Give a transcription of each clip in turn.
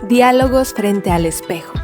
Diálogos frente al espejo.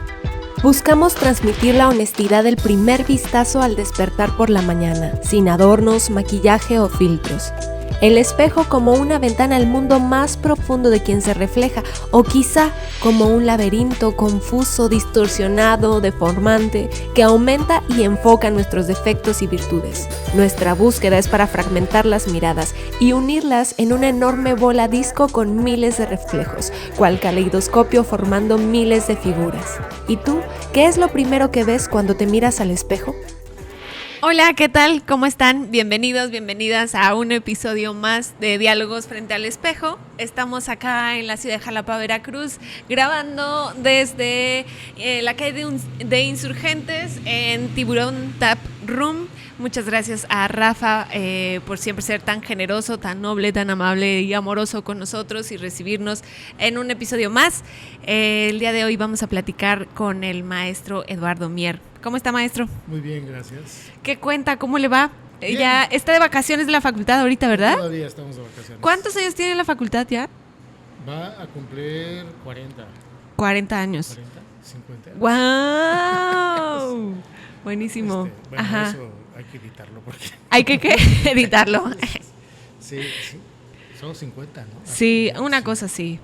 Buscamos transmitir la honestidad del primer vistazo al despertar por la mañana, sin adornos, maquillaje o filtros. El espejo como una ventana al mundo más profundo de quien se refleja, o quizá como un laberinto confuso, distorsionado, deformante, que aumenta y enfoca nuestros defectos y virtudes. Nuestra búsqueda es para fragmentar las miradas y unirlas en una enorme bola disco con miles de reflejos, cual caleidoscopio formando miles de figuras. ¿Y tú, qué es lo primero que ves cuando te miras al espejo? Hola, ¿qué tal? ¿Cómo están? Bienvenidos, bienvenidas a un episodio más de Diálogos frente al espejo. Estamos acá en la ciudad de Jalapa, Veracruz, grabando desde la calle de Insurgentes en Tiburón Tap Room. Muchas gracias a Rafa por siempre ser tan generoso, tan noble, tan amable y amoroso con nosotros y recibirnos en un episodio más. El día de hoy vamos a platicar con el maestro Eduardo Mier. ¿Cómo está, maestro? Muy bien, gracias. ¿Qué cuenta? ¿Cómo le va? Bien. Ya está de vacaciones de la facultad ahorita, ¿verdad? Todavía estamos de vacaciones. ¿Cuántos años tiene la facultad ya? Va a cumplir 40. 40 años. 40, 50 años. ¡Wow! Buenísimo. Bueno, Ajá. eso hay que editarlo porque... ¿Hay que qué? Editarlo. Sí, son 50, ¿no? Sí, una cosa así.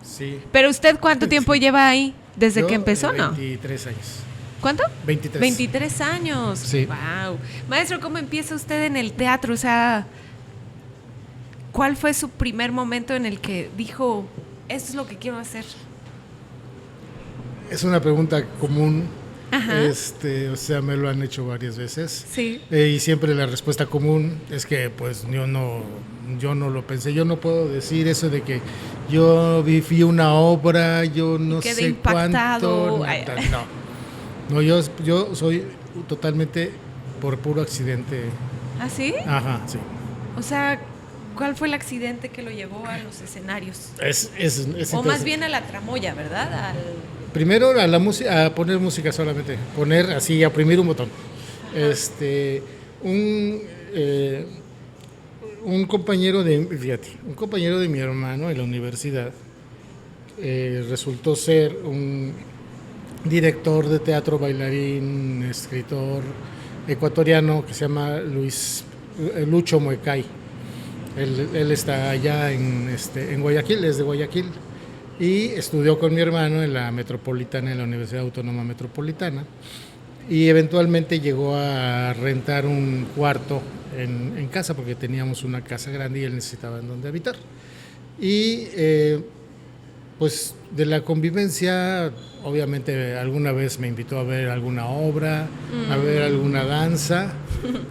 Sí. ¿Pero usted cuánto tiempo lleva ahí? ¿Desde Yo, que empezó, no? 23 años. ¿Cuánto? 23. 23 años. Sí. Wow. Maestro, ¿cómo empieza usted en el teatro? O sea, ¿cuál fue su primer momento en el que dijo, esto es lo que quiero hacer? Es una pregunta común. Ajá. O sea, me lo han hecho varias veces. Sí. Y siempre la respuesta común es que pues yo no lo pensé. Yo no puedo decir eso de que yo vi una obra, yo no quedé sé impactado. cuánto. No, yo soy totalmente por puro accidente. ¿Ah, sí? Ajá, sí. O sea, ¿cuál fue el accidente que lo llevó a los escenarios? O más bien a la tramoya, ¿verdad? Primero a poner música solamente, poner así, a oprimir un botón. Un compañero de mi hermano en la universidad resultó ser un director de teatro, bailarín, escritor ecuatoriano que se llama Lucho Moecay. Él está allá en Guayaquil, es de Guayaquil, y estudió con mi hermano en la Metropolitana, en la Universidad Autónoma Metropolitana, y eventualmente llegó a rentar un cuarto en casa, porque teníamos una casa grande y él necesitaba en donde habitar. Y pues de la convivencia, obviamente alguna vez me invitó a ver alguna obra, a ver alguna danza.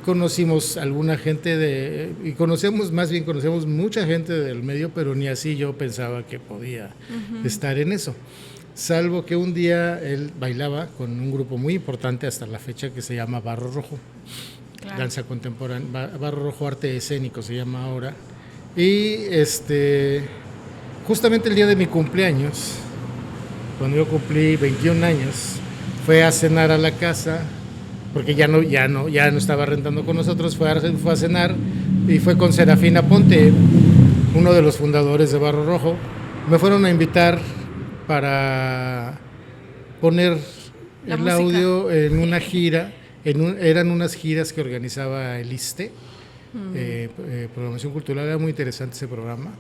Conocimos alguna gente conocemos mucha gente del medio, pero ni así yo pensaba que podía estar en eso. Salvo que un día él bailaba con un grupo muy importante hasta la fecha que se llama Barro Rojo. Claro. Danza contemporánea, Barro Rojo Arte Escénico se llama ahora. Y justamente el día de mi cumpleaños, cuando yo cumplí 21 años, fue a cenar a la casa, porque ya no estaba rentando con nosotros, fue a cenar y fue con Serafina Ponte, uno de los fundadores de Barro Rojo. Me fueron a invitar para poner la el música. audio en una gira, eran unas giras que organizaba el ISSSTE, Programación Cultural. Era muy interesante ese programa.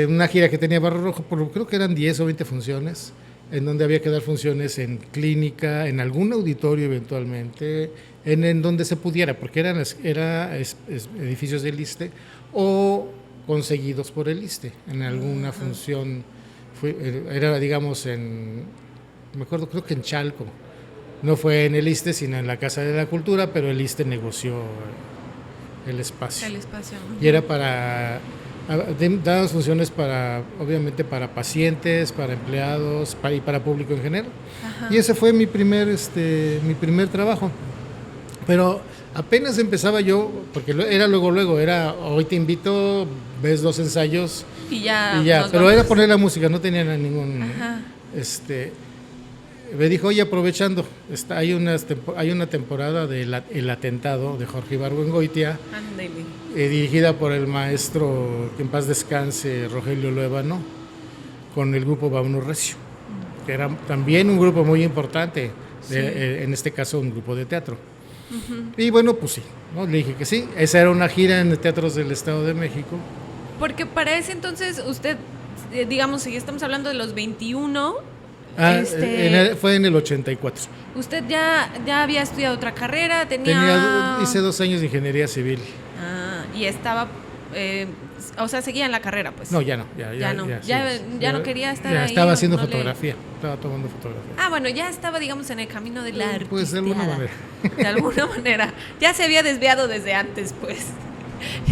Una gira que tenía Barro Rojo, creo que eran 10 o 20 funciones, en donde había que dar funciones en clínica, en algún auditorio eventualmente, en donde se pudiera, porque eran edificios del ISSSTE o conseguidos por el ISSSTE en alguna función. Era, digamos, me acuerdo, creo que en Chalco. No fue en el ISSSTE, sino en la Casa de la Cultura, pero el ISSSTE negoció el espacio. Y era dadas funciones obviamente para pacientes, para empleados y para público en general. Ajá. Y ese fue mi primer trabajo. Pero apenas empezaba yo, porque era luego, hoy te invito, ves 2 ensayos y ya. Pero era poner la música, no tenía ningún... Ajá. me dijo, oye, aprovechando, hay una temporada de El Atentado de Jorge Ibargüengoitia, dirigida por el maestro, que en paz descanse, Rogelio Luébano, con el grupo Vámonos Recio, que era también un grupo muy importante, en este caso un grupo de teatro. Y bueno, pues sí, ¿no? Le dije que sí. Esa era una gira en teatros del Estado de México. Porque para ese entonces usted, digamos, si estamos hablando de los 21... fue en el 84. ¿Usted ya había estudiado otra carrera? Hice 2 años de ingeniería civil. Y estaba... o sea, seguía en la carrera, pues. No, ya no. Ya no quería estar ahí. Estaba haciendo fotografía. Estaba tomando fotografía. Bueno, ya estaba, digamos, en el camino de la artisteada. Pues de alguna manera. De alguna manera. Ya se había desviado desde antes, pues.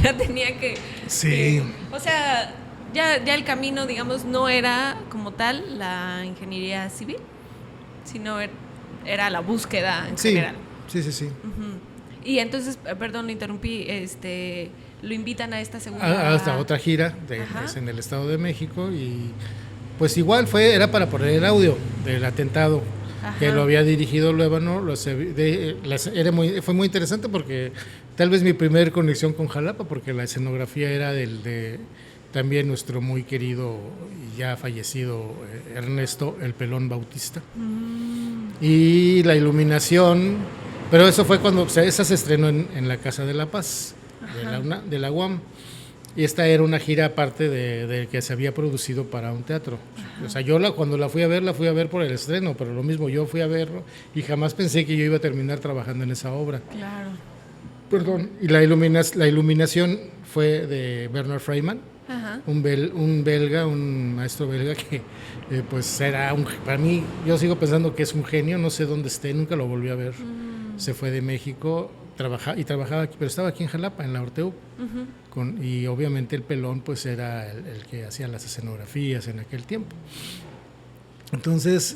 Ya tenía que... Sí. O sea, ya el camino, digamos, no era como tal la ingeniería civil, sino era la búsqueda en general. Sí. Uh-huh. Y entonces, perdón, lo interrumpí, lo invitan a esta segunda... A esta otra gira en el Estado de México, y pues igual era para poner el audio del atentado. Ajá. Que lo había dirigido Luébano. Fue muy interesante porque tal vez mi primer conexión con Jalapa, porque la escenografía era de también nuestro muy querido y ya fallecido Ernesto El Pelón Bautista. Y la iluminación, pero eso fue cuando esa se estrenó en la Casa de la Paz de la UAM, y esta era una gira aparte de que se había producido para un teatro. Ajá. O sea, yo cuando la fui a ver por el estreno, pero lo mismo, yo fui a verlo y jamás pensé que yo iba a terminar trabajando en esa obra. Claro. Perdón. Y la iluminación fue de Bernard Freiman, un belga, un maestro belga que pues era para mí, yo sigo pensando que es un genio, no sé dónde esté, nunca lo volví a ver. Se fue de México, trabajaba aquí, pero estaba aquí en Jalapa, en la Orteu. Y obviamente El Pelón pues era el que hacía las escenografías en aquel tiempo. Entonces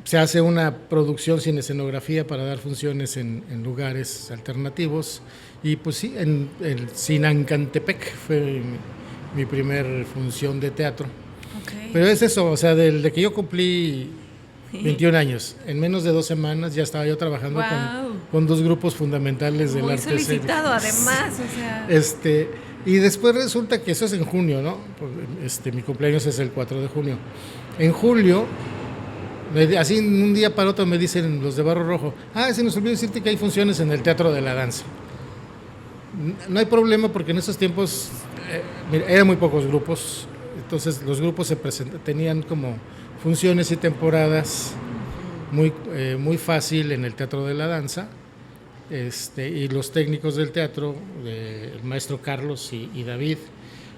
se hace una producción sin escenografía para dar funciones en lugares alternativos, y pues sí, en Sinancantepec fue mi primer función de teatro. Okay. Pero es eso, o sea, desde que yo cumplí 21 años, en menos de 2 semanas ya estaba yo trabajando con 2 grupos fundamentales del arte escénico. Muy solicitado además, o sea. Y después resulta que eso es en junio, ¿no? Mi cumpleaños es el 4 de junio. En julio, así un día para otro me dicen los de Barro Rojo, se nos olvidó decirte que hay funciones en el Teatro de la Danza. No hay problema porque en esos tiempos eran muy pocos grupos, entonces los grupos tenían como funciones y temporadas muy fácil en el Teatro de la Danza, y los técnicos del teatro, el maestro Carlos y David,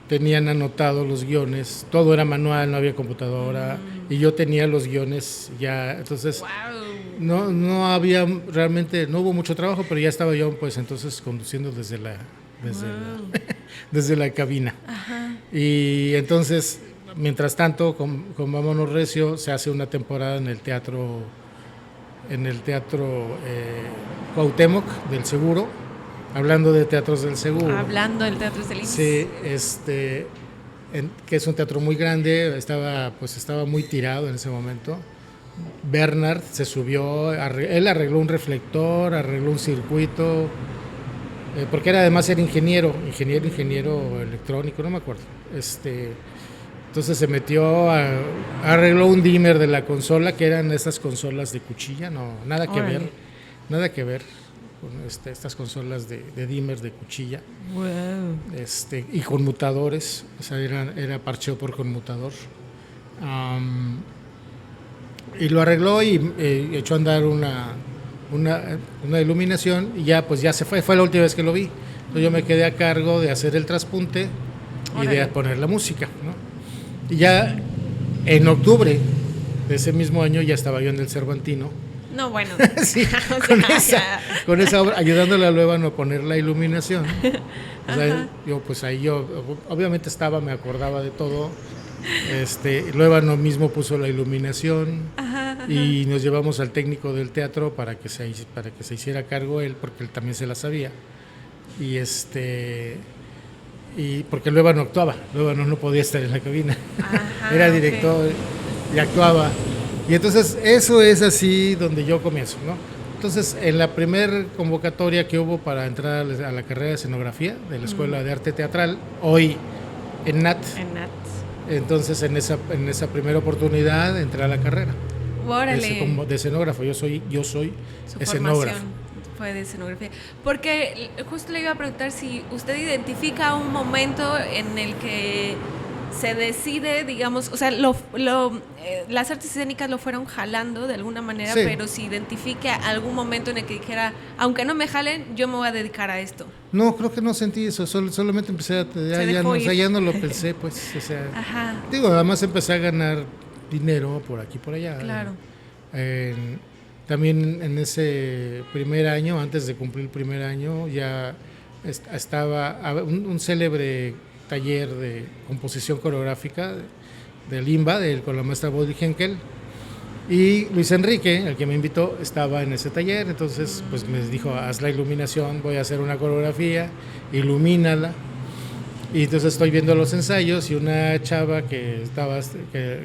tenían anotados los guiones, todo era manual, no había computadora, y yo tenía los guiones ya, entonces no había realmente, no hubo mucho trabajo, pero ya estaba yo pues entonces conduciendo desde la cabina. Ajá. Y entonces, mientras tanto, con Vámonos Recio se hace una temporada en el teatro Cuauhtémoc del Seguro, hablando de teatros del Seguro. Hablando del teatro del IMSS. Sí, que es un teatro muy grande, estaba muy tirado en ese momento. Bernard se subió, él arregló un reflector, arregló un circuito, porque además era ingeniero electrónico, no me acuerdo. Entonces se metió, arregló un dimmer de la consola, que eran esas consolas de cuchilla, nada que ver con estas consolas de dimmer de cuchilla. Wow. Y conmutadores, o sea, era parcheo por conmutador. Y lo arregló y echó a andar una iluminación, y ya se fue la última vez que lo vi. Entonces yo me quedé a cargo de hacer el traspunte y de poner la música, ¿no? Y ya en octubre de ese mismo año ya estaba yo en el Cervantino. No, bueno. Sí, con esa obra, ayudándole a Luébano a poner la iluminación. O sea, yo obviamente me acordaba de todo. Luébano mismo puso la iluminación. Y nos llevamos al técnico del teatro para que se hiciera cargo él, porque él también se la sabía. Y porque Luébano actuaba, Luébano no podía estar en la cabina. Era director y actuaba. Y entonces eso es así donde yo comienzo, ¿no? Entonces, en la primer convocatoria que hubo para entrar a la carrera de escenografía de la Escuela de Arte Teatral, hoy en NAT, entonces en esa primera oportunidad entré a la carrera. Órale. Como de escenógrafo, yo soy Su escenógrafo. formación fue de escenografía. Porque justo le iba a preguntar si usted identifica un momento en el que se decide, digamos, o sea, las artes escénicas lo fueron jalando de alguna manera, Sí. pero si identifica algún momento en el que dijera, aunque no me jalen, yo me voy a dedicar a esto. No, creo que no sentí eso, solamente empecé ya no lo pensé, pues, o sea, Ajá. digo, además empecé a ganar dinero por aquí y por allá. Claro. También en ese primer año, antes de cumplir el primer año, ya estaba un célebre taller de composición coreográfica del IMBA, con la maestra Bodil Henkel, y Luis Enrique, el que me invitó, estaba en ese taller. Entonces pues me dijo, haz la iluminación, voy a hacer una coreografía, ilumínala. Y entonces estoy viendo los ensayos y una chava que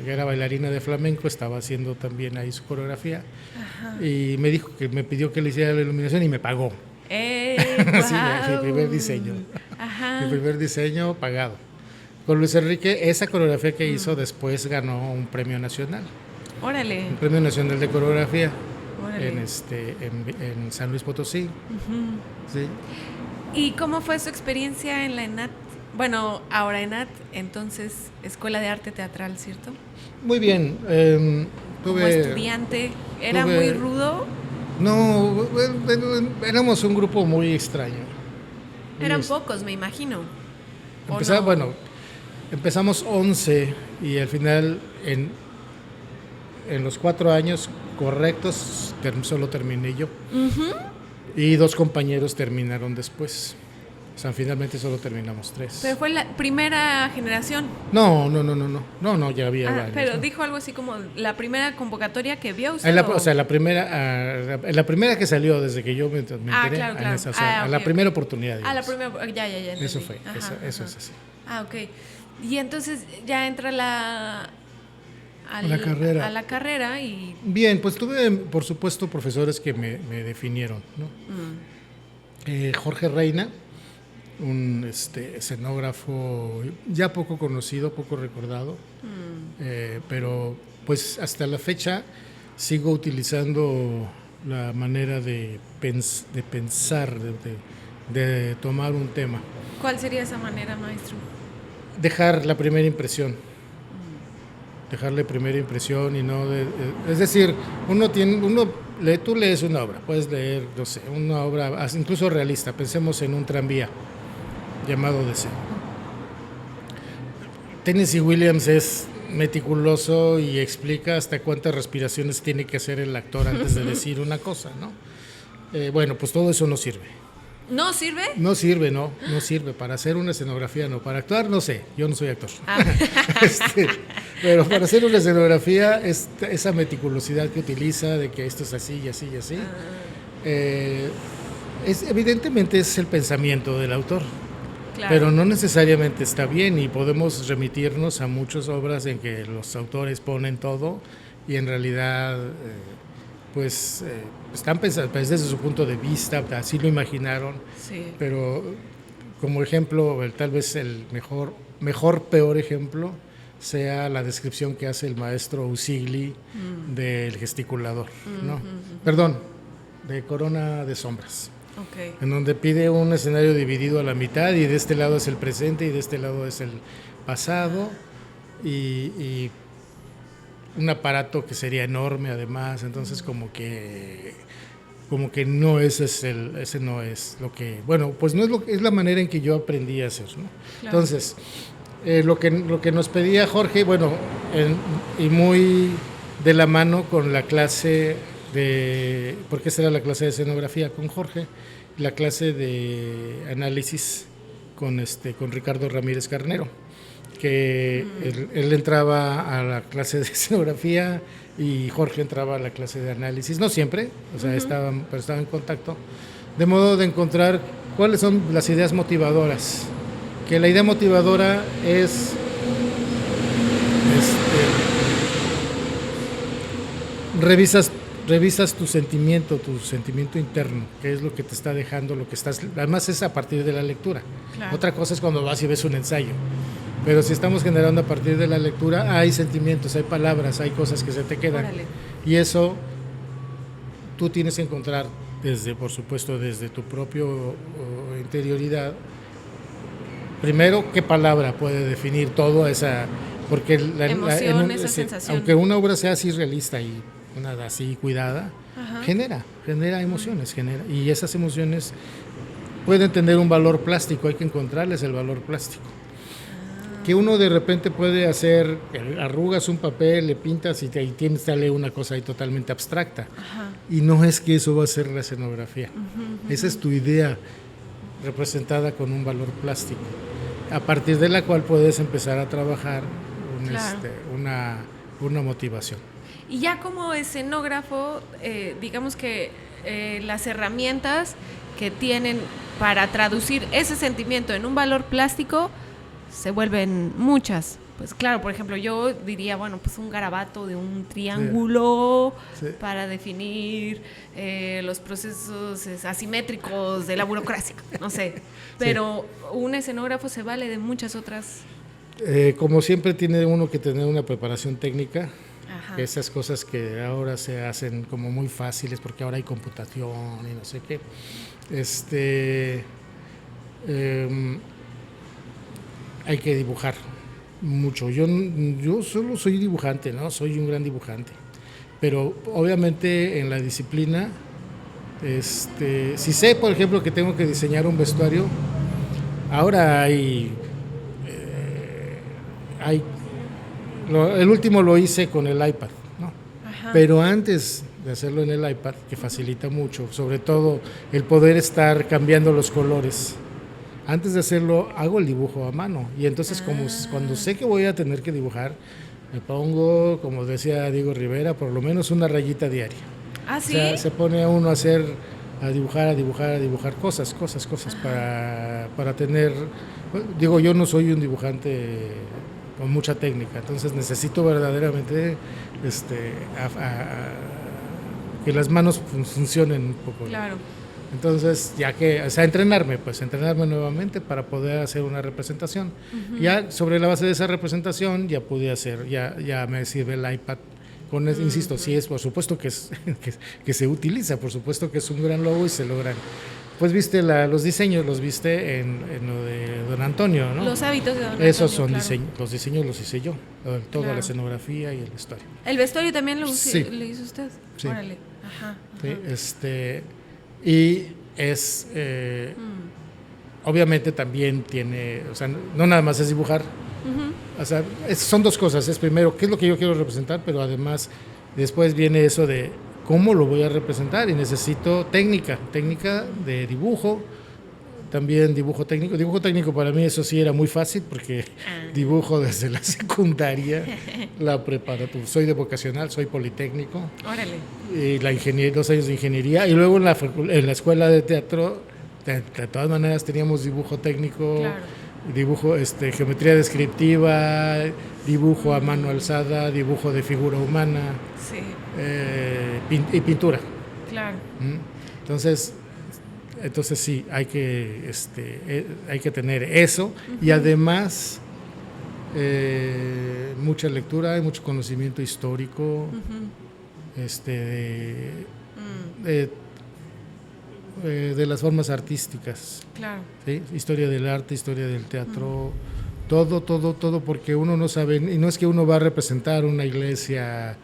era bailarina de flamenco estaba haciendo también ahí su coreografía. Ajá. Y me dijo que me pidió que le hiciera la iluminación y me pagó. Sí, mi primer diseño. Ajá. Mi primer diseño pagado. Con Luis Enrique, esa coreografía que hizo después ganó un premio nacional. Órale. Un premio nacional de coreografía. Órale. En San Luis Potosí. Uh-huh. Sí. ¿Y cómo fue su experiencia en la ENAT? Bueno, ahora ENAT, entonces Escuela de Arte Teatral, ¿cierto? Muy bien. Como estudiante, ¿era muy rudo? No, éramos un grupo muy extraño. Eran pocos, me imagino. Empezamos 11 y al final en los 4 años correctos solo terminé yo. Uh-huh. Y 2 compañeros terminaron después. O sea, finalmente solo terminamos 3. ¿Pero fue la primera generación? No, ya había varios. Pero ¿no? Dijo algo así como la primera convocatoria que vio usted. La primera que salió desde que yo me enteré. Claro. A la primera oportunidad. La primera, ya. Entendí. Eso fue, eso es así. Ok. Y entonces ya entra a la carrera y... Bien, pues tuve, por supuesto, profesores que me definieron, ¿no? Jorge Reina, un escenógrafo ya poco conocido, poco recordado, pero pues hasta la fecha sigo utilizando la manera de pensar, de tomar un tema. ¿Cuál sería esa manera, maestro? Dejar la primera impresión. Dejarle primera impresión y no es decir, tú lees una obra, puedes leer, no sé, una obra incluso realista, pensemos en un tranvía llamado Deseo. Tennessee Williams es meticuloso y explica hasta cuántas respiraciones tiene que hacer el actor antes de decir una cosa, ¿no? Bueno, pues todo eso no sirve. ¿No sirve? No sirve para hacer una escenografía, no, para actuar no sé, yo no soy actor. Pero para hacer una escenografía, esa meticulosidad que utiliza de que esto es así y así y así, evidentemente es el pensamiento del autor. Claro. Pero no necesariamente está bien y podemos remitirnos a muchas obras en que los autores ponen todo y en realidad están pensando desde su punto de vista, así lo imaginaron, sí. Pero como ejemplo, tal vez el peor ejemplo sea la descripción que hace el maestro Usigli del gesticulador, ¿no? Perdón, de Corona de Sombras. Okay. En donde pide un escenario dividido a la mitad y de este lado es el presente y de este lado es el pasado y un aparato que sería enorme además, entonces como que no ese no es lo que, bueno, pues no es la manera en que yo aprendí a hacer, ¿no? Claro. Entonces, lo que nos pedía Jorge, bueno, y muy de la mano con la clase porque esa era la clase de escenografía con Jorge, la clase de análisis con Ricardo Ramírez Carnero, que él entraba a la clase de escenografía y Jorge entraba a la clase de análisis, no siempre, o sea, estaban en contacto, de modo de encontrar cuáles son las ideas motivadoras, que la idea motivadora es revisas tu sentimiento interno, qué es lo que te está dejando, lo que estás, además es a partir de la lectura. Claro. Otra cosa es cuando vas y ves un ensayo, pero si estamos generando a partir de la lectura, hay sentimientos, hay palabras, hay cosas que se te quedan. Órale. Y eso tú tienes que encontrar por supuesto, desde tu propio interioridad. Primero, ¿qué palabra puede definir todo esa? Porque emoción, esa sensación. Aunque una obra sea así realista y una así cuidada, genera emociones, y esas emociones pueden tener un valor plástico, hay que encontrarles el valor plástico. Que uno de repente puede hacer, arrugas un papel, le pintas y sale una cosa ahí totalmente abstracta. Y no es que eso va a ser la escenografía. Esa es tu idea representada con un valor plástico, a partir de la cual puedes empezar a trabajar una motivación. Y ya como escenógrafo, digamos que las herramientas que tienen para traducir ese sentimiento en un valor plástico se vuelven muchas. Pues claro, por ejemplo, yo diría, bueno, pues un garabato de un triángulo para definir los procesos asimétricos de la burocracia, no sé. Pero un escenógrafo se vale de muchas otras. Como siempre tiene uno que tener una preparación técnica. Esas cosas que ahora se hacen como muy fáciles porque ahora hay computación y no sé qué. Hay que dibujar mucho. Yo solo soy dibujante, no soy un gran dibujante, pero obviamente en la disciplina, si sé, por ejemplo, que tengo que diseñar un vestuario, ahora el último lo hice con el iPad, ¿no? Pero antes de hacerlo en el iPad, que facilita mucho, sobre todo el poder estar cambiando los colores. Antes de hacerlo, hago el dibujo a mano. Y entonces, cuando sé que voy a tener que dibujar, me pongo, como decía Diego Rivera, por lo menos una rayita diaria. ¿Ah, sí? O sea, se pone a uno a dibujar cosas para tener... Digo, yo no soy un dibujante con mucha técnica, entonces necesito verdaderamente que las manos funcionen un poco. Claro. Entonces, entrenarme nuevamente para poder hacer una representación. Ya sobre la base de esa representación ya pude hacer, ya me sirve el iPad. Insisto, sí es, por supuesto que se utiliza, por supuesto que es un gran logo y se logran. Pues viste los diseños, los viste en lo de Don Antonio, ¿no? Los hábitos de Don Antonio. Esos son diseños, los diseños los hice yo, toda la escenografía y el vestuario. ¿El vestuario también lo hizo usted? Sí. Órale. Sí, y es obviamente también tiene, o sea, no nada más es dibujar. O sea, son dos cosas. Es primero, qué es lo que yo quiero representar, pero además después viene eso de cómo lo voy a representar, y necesito técnica de dibujo, también dibujo técnico. Dibujo técnico para mí eso sí era muy fácil porque dibujo desde la secundaria, la preparatura. Soy de vocacional, soy politécnico. Órale. Y 2 años de ingeniería, y luego en la escuela de teatro, de todas maneras teníamos dibujo técnico. Claro. Dibujo, geometría descriptiva, dibujo a mano alzada, dibujo de figura humana, y pintura. Claro. Entonces sí, hay que tener eso, y además mucha lectura, hay mucho conocimiento histórico, de las formas artísticas. Claro. ¿Sí? Historia del arte, historia del teatro, todo, porque uno no sabe, y no es que uno va a representar una iglesia,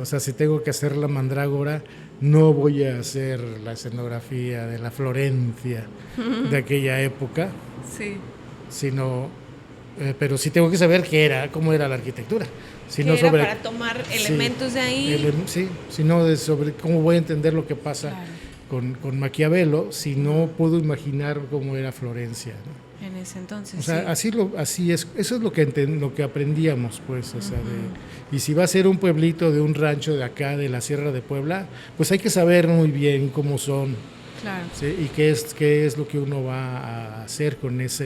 o sea, si tengo que hacer la mandrágora, no voy a hacer la escenografía de la Florencia de aquella época, sino, pero sí tengo que saber cómo era la arquitectura. Para tomar elementos de ahí. Sino sobre cómo voy a entender lo que pasa. Claro. Con Maquiavelo, si no puedo imaginar cómo era Florencia, ¿no? En ese entonces. O sea, así es, eso es lo que aprendíamos, pues, o sea, y si va a ser un pueblito de un rancho de acá, de la Sierra de Puebla, pues hay que saber muy bien cómo son. Claro. ¿Sí? Y qué es lo que uno va a hacer con esa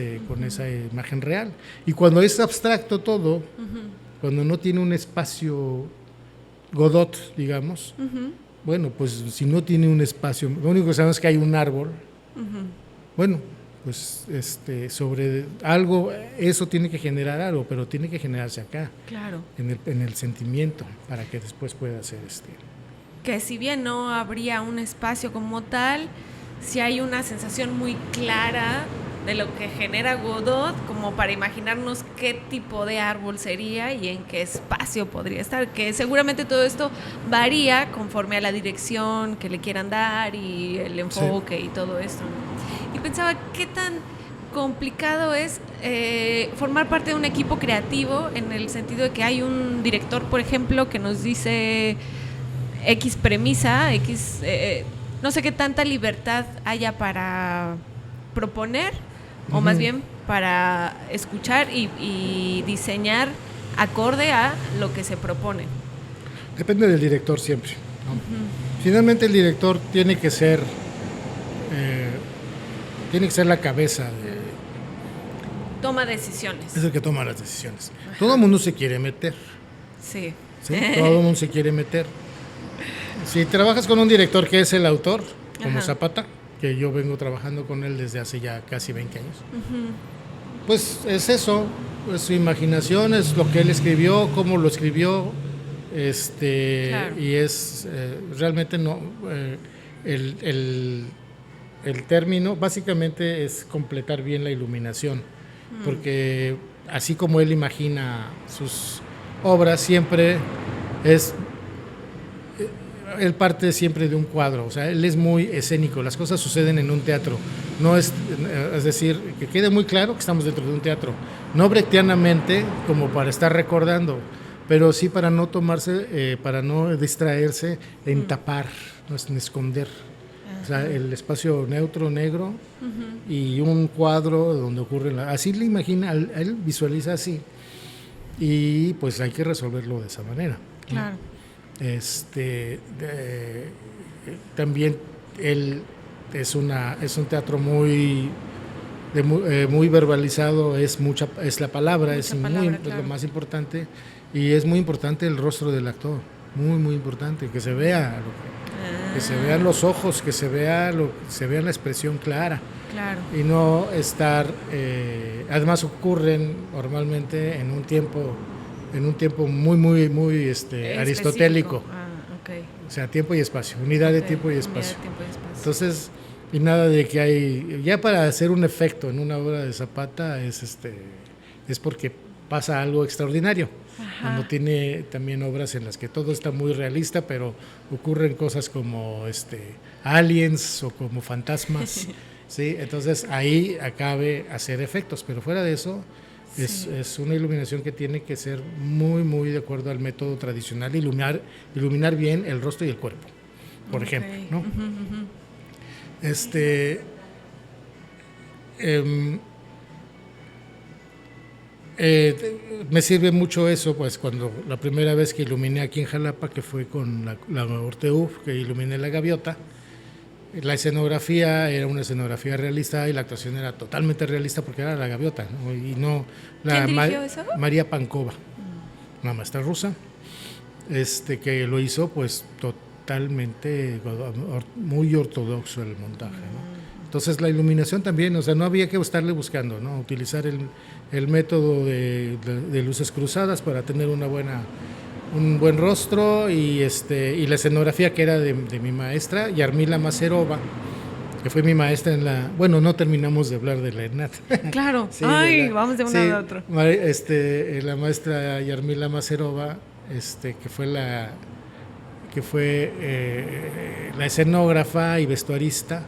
imagen real. Y cuando es abstracto todo, cuando no tiene un espacio Godot, digamos. Bueno, pues si no tiene un espacio, lo único que sabemos es que hay un árbol. Bueno, pues sobre algo, eso tiene que generar algo, pero tiene que generarse acá, Claro. en el sentimiento, para que después pueda ser Que si bien no habría un espacio como tal, sí hay una sensación muy clara de lo que genera Godot, como para imaginarnos qué tipo de árbol sería y en qué espacio podría estar, que seguramente todo esto varía conforme a la dirección que le quieran dar y el enfoque y todo esto, ¿no? Y pensaba qué tan complicado es formar parte de un equipo creativo, en el sentido de que hay un director, por ejemplo, que nos dice X premisa, no sé qué tanta libertad haya para proponer, o más bien para escuchar y diseñar acorde a lo que se propone. Depende del director siempre, ¿no? Finalmente el director tiene que ser la cabeza Toma decisiones. es el que toma las decisiones. Todo el mundo se quiere meter. Sí. Todo el mundo se quiere meter. Si trabajas con un director que es el autor, como Zapata, que yo vengo trabajando con él desde hace ya casi 20 años, pues es eso, es su imaginación, es lo que él escribió, cómo lo escribió, Claro. y es realmente no, el término básicamente es completar bien la iluminación, porque así como él imagina sus obras, siempre él parte siempre de un cuadro, o sea, él es muy escénico, las cosas suceden en un teatro, no es decir, que quede muy claro que estamos dentro de un teatro, no brechtianamente como para estar recordando, pero sí para no tomarse, para no distraerse en tapar, no es en esconder. O sea, el espacio neutro, negro, y un cuadro donde ocurre así le imagina, él visualiza así, y pues hay que resolverlo de esa manera, ¿no? Claro. También él es un teatro muy verbalizado, es la palabra, es lo más importante, y es muy importante el rostro del actor, muy importante, que se vea que se vean los ojos, que se vea la expresión clara. Claro. Y no estar además ocurren normalmente en un tiempo muy aristotélico. Okay. O sea, tiempo y espacio, unidad de tiempo y espacio. Unidad de tiempo y espacio. Entonces, y nada de que hay, ya para hacer un efecto en una obra de Zapata es porque pasa algo extraordinario. Cuando tiene también obras en las que todo está muy realista, pero ocurren cosas como aliens o como fantasmas, ¿sí? Entonces ahí acabe hacer efectos, pero fuera de eso es una iluminación que tiene que ser muy de acuerdo al método tradicional, iluminar bien el rostro y el cuerpo, por ejemplo, ¿no? Me sirve mucho eso, pues cuando la primera vez que iluminé aquí en Jalapa, que fue con la Orteuf, que iluminé la gaviota, la escenografía era una escenografía realista y la actuación era totalmente realista porque era la gaviota, ¿no? Y no ¿Quién dirigió eso? María Pankova, una maestra rusa, que lo hizo pues totalmente muy ortodoxo el montaje, ¿no? Entonces la iluminación también, o sea, no había que estarle buscando, ¿no? Utilizar el método de luces cruzadas para tener un buen rostro, y la escenografía que era de mi maestra, Yarmila Macerova, que fue mi maestra bueno, no terminamos de hablar de la ENAT. Claro, sí, vamos de uno a otro. La maestra Yarmila Macerova, que fue la escenógrafa y vestuarista,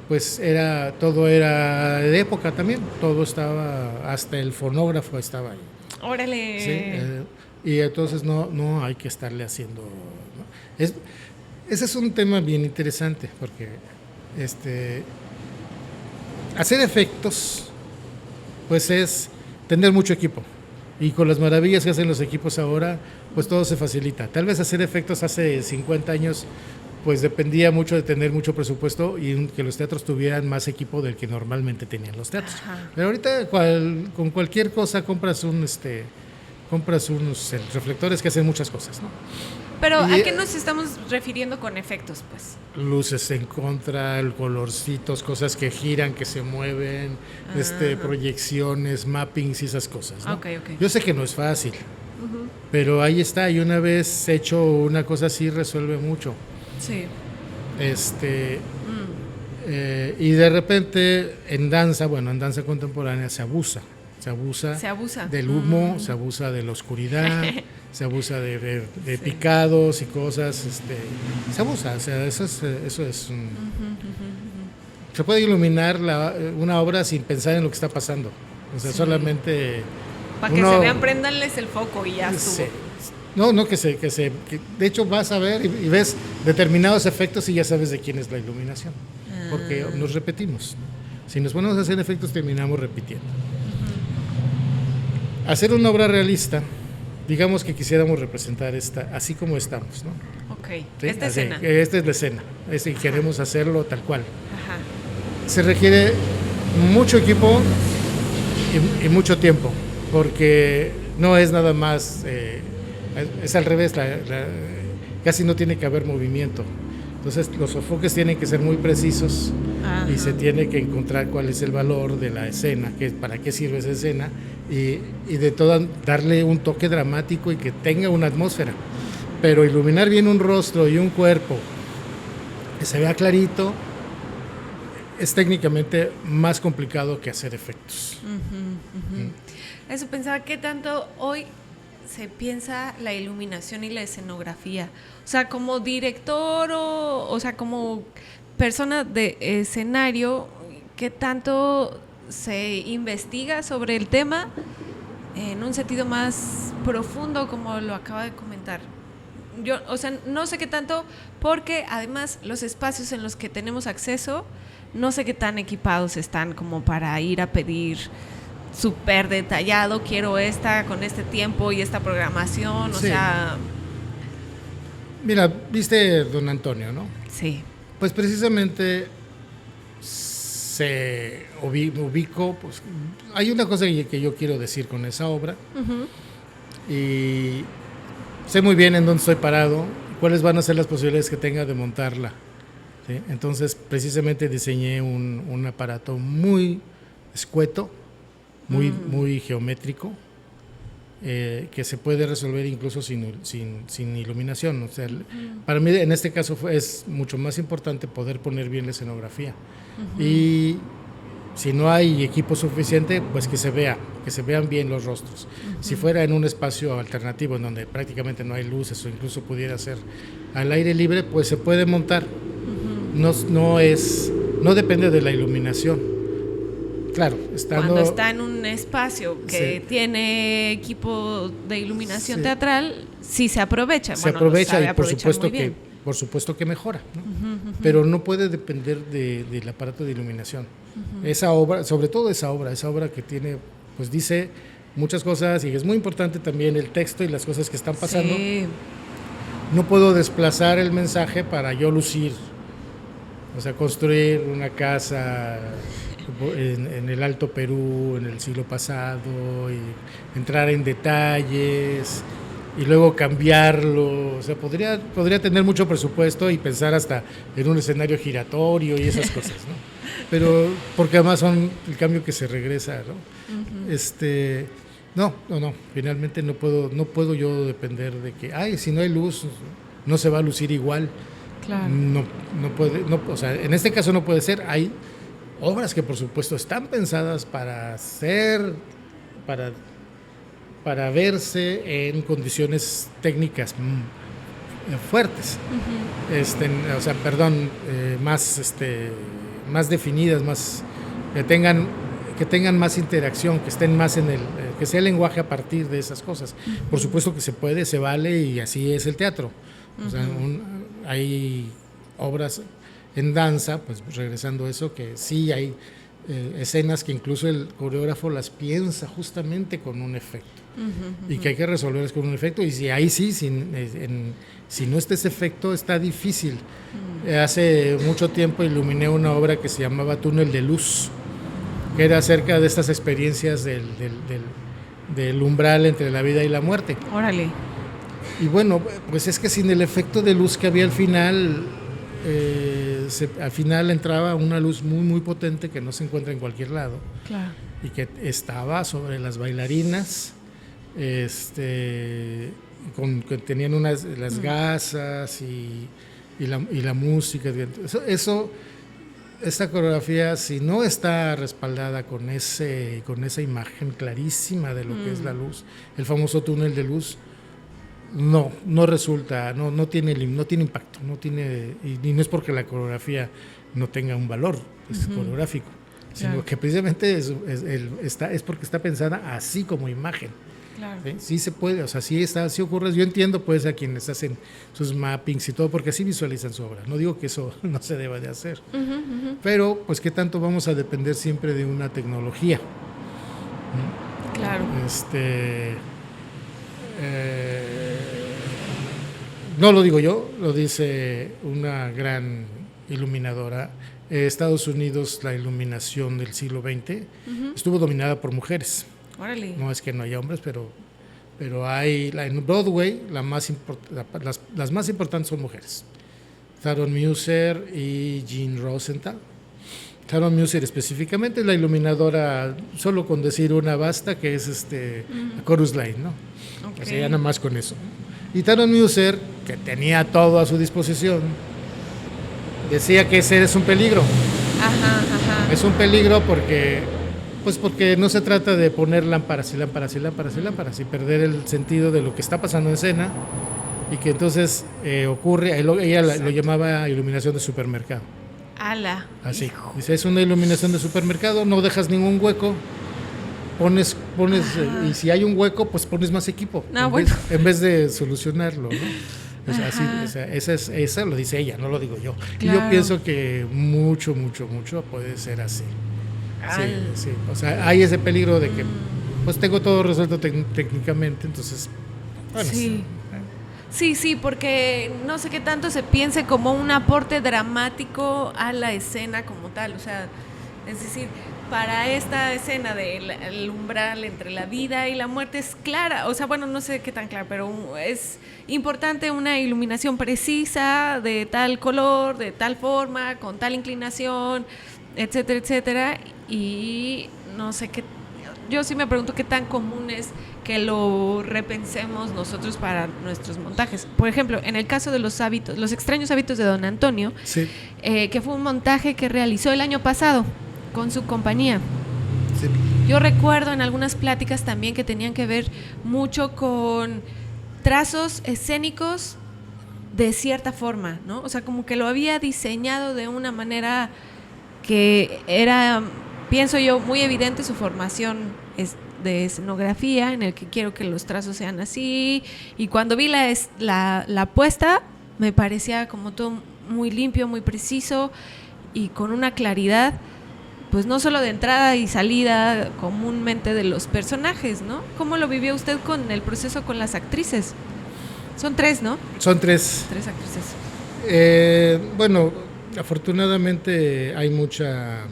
pues todo era de época también, todo estaba, hasta el fonógrafo estaba ahí. ¡Órale! Sí, y entonces no hay que estarle haciendo, ¿no? Ese es un tema bien interesante, porque hacer efectos pues es tener mucho equipo, y con las maravillas que hacen los equipos ahora, pues todo se facilita. Tal vez hacer efectos hace 50 años pues dependía mucho de tener mucho presupuesto y que los teatros tuvieran más equipo del que normalmente tenían los teatros. Pero ahorita con cualquier cosa compras compras unos reflectores que hacen muchas cosas, ¿no? Pero ¿a qué nos estamos refiriendo con efectos, pues? Luces en contra, colorcitos, cosas que giran, que se mueven, proyecciones, mappings y esas cosas, ¿no? Okay. Yo sé que no es fácil, pero ahí está, y una vez hecho una cosa así resuelve mucho. Sí. Y de repente en danza contemporánea se abusa del humo, se abusa de la oscuridad, se abusa de picados y cosas, se abusa, o sea, eso es se puede iluminar una obra sin pensar en lo que está pasando, o sea, solamente para que se vean, préndanles el foco y ya estuvo. De hecho vas a ver y ves determinados efectos y ya sabes de quién es la iluminación, porque nos repetimos, ¿no? Si nos ponemos a hacer efectos terminamos repitiendo. Hacer una obra realista, digamos que quisiéramos representar esta así como estamos, ¿no? Ok, ¿Sí? Esta es la escena. Y queremos hacerlo tal cual. Ajá. Se requiere mucho equipo y mucho tiempo, porque no es nada más, es al revés, casi no tiene que haber movimiento. Entonces los enfoques tienen que ser muy precisos. Ajá. Y se tiene que encontrar cuál es el valor de la escena, para qué sirve esa escena, y de todo darle un toque dramático y que tenga una atmósfera. Pero iluminar bien un rostro y un cuerpo que se vea clarito es técnicamente más complicado que hacer efectos. Eso pensaba, ¿qué tanto hoy se piensa la iluminación y la escenografía? O sea, como director o sea, como persona de escenario, ¿qué tanto se investiga sobre el tema en un sentido más profundo, como lo acaba de comentar? Yo, o sea, no sé qué tanto, porque además los espacios en los que tenemos acceso, no sé qué tan equipados están como para ir a pedir súper detallado, quiero con este tiempo y esta programación, o sea... Mira, viste Don Antonio, ¿no? Sí. Pues precisamente se ubicó, pues hay una cosa que yo quiero decir con esa obra, y sé muy bien en dónde estoy parado, cuáles van a ser las posibilidades que tenga de montarla, ¿sí? Entonces precisamente diseñé un aparato muy escueto, muy geométrico, que se puede resolver incluso sin iluminación. O sea, para mí en este caso es mucho más importante poder poner bien la escenografía. Y si no hay equipo suficiente, pues que se vean bien los rostros. Si fuera en un espacio alternativo en donde prácticamente no hay luces, o incluso pudiera ser al aire libre, pues se puede montar. No depende de la iluminación. Claro, cuando está en un espacio que tiene equipo de iluminación teatral, sí se aprovecha. Se aprovecha y por supuesto que mejora, ¿no? Pero no puede depender del aparato de iluminación. Esa obra, sobre todo esa obra que tiene, pues dice muchas cosas, y es muy importante también el texto y las cosas que están pasando. Sí. No puedo desplazar el mensaje para yo lucir, o sea, construir una casa en el Alto Perú en el siglo pasado y entrar en detalles y luego cambiarlo. O sea, podría tener mucho presupuesto y pensar hasta en un escenario giratorio y esas cosas, ¿no? Pero porque además son el cambio que se regresa, ¿no? No, finalmente no puedo yo depender de que si no hay luz no se va a lucir igual. Claro. No puede, o sea, en este caso no puede ser. Hay obras que por supuesto están pensadas para verse en condiciones técnicas fuertes, o sea, más definidas, más que tengan más interacción, que estén más que sea el lenguaje a partir de esas cosas. Por supuesto que se puede, se vale, y así es el teatro. O sea, hay obras en danza, pues regresando a eso, que sí hay escenas que incluso el coreógrafo las piensa justamente con un efecto, y que hay que resolverlas con un efecto, y si ahí sí, si no está ese efecto, está difícil. Hace mucho tiempo iluminé una obra que se llamaba Túnel de Luz, que era acerca de estas experiencias del umbral entre la vida y la muerte. Órale. Y bueno, pues es que sin el efecto de luz que había al final, al final entraba una luz muy, muy potente que no se encuentra en cualquier lado. Claro. Y que estaba sobre las bailarinas, que tenían las gasas y la música. Esta coreografía, si no está respaldada con esa imagen clarísima de lo que es la luz, el famoso túnel de luz, no resulta, no tiene impacto, y no es porque la coreografía no tenga un valor coreográfico, sino que precisamente es porque está pensada así como imagen. Claro. Sí se puede, o sea, sí ocurre. Yo entiendo pues a quienes hacen sus mappings y todo, porque así visualizan su obra. No digo que eso no se deba de hacer, pero pues qué tanto vamos a depender siempre de una tecnología. Claro. No lo digo yo, lo dice una gran iluminadora. Estados Unidos, la iluminación del siglo XX estuvo dominada por mujeres. Órale. No es que no haya hombres, pero hay en Broadway las más importantes son mujeres. Tharon Musser y Jean Rosenthal. Tharon Musser específicamente es la iluminadora, solo con decir una basta, que es Chorus Line, ¿no? Okay. O sea, ya nada más con eso. Y Tharon Musser, que tenía todo a su disposición, decía que ese es un peligro. Ajá. Es un peligro porque no se trata de poner lámparas y perder el sentido de lo que está pasando en escena, y que entonces ocurre, ella lo llamaba iluminación de supermercado. ¡Hala! Así. Dice, es una iluminación de supermercado, no dejas ningún hueco, pones y si hay un hueco, pues pones más equipo, en vez de solucionarlo, ¿no? O sea, así, esa lo dice ella, no lo digo yo. Claro. Y yo pienso que mucho puede ser así. Sí. O sea, hay ese peligro de que pues tengo todo resuelto técnicamente, entonces bueno, sí, porque no sé qué tanto se piense como un aporte dramático a la escena como tal, o sea, es decir, para esta escena del umbral entre la vida y la muerte es clara, o sea, bueno, no sé qué tan clara, pero es importante una iluminación precisa de tal color, de tal forma, con tal inclinación, etcétera, y no sé qué, yo sí me pregunto qué tan común es que lo repensemos nosotros para nuestros montajes. Por ejemplo, en el caso de los extraños hábitos de Don Antonio, sí. Que fue un montaje que realizó el año pasado con su compañía. Sí. Yo recuerdo en algunas pláticas también que tenían que ver mucho con trazos escénicos de cierta forma, ¿no? O sea, como que lo había diseñado de una manera que era, pienso yo, muy evidente su formación de escenografía, en el que quiero que los trazos sean así, y cuando vi la puesta me parecía como todo muy limpio, muy preciso y con una claridad, pues no solo de entrada y salida comúnmente de los personajes, ¿no? ¿Cómo lo vivió usted con el proceso con las actrices? Son 3, ¿no? Son 3. 3 actrices. Bueno, afortunadamente hay mucha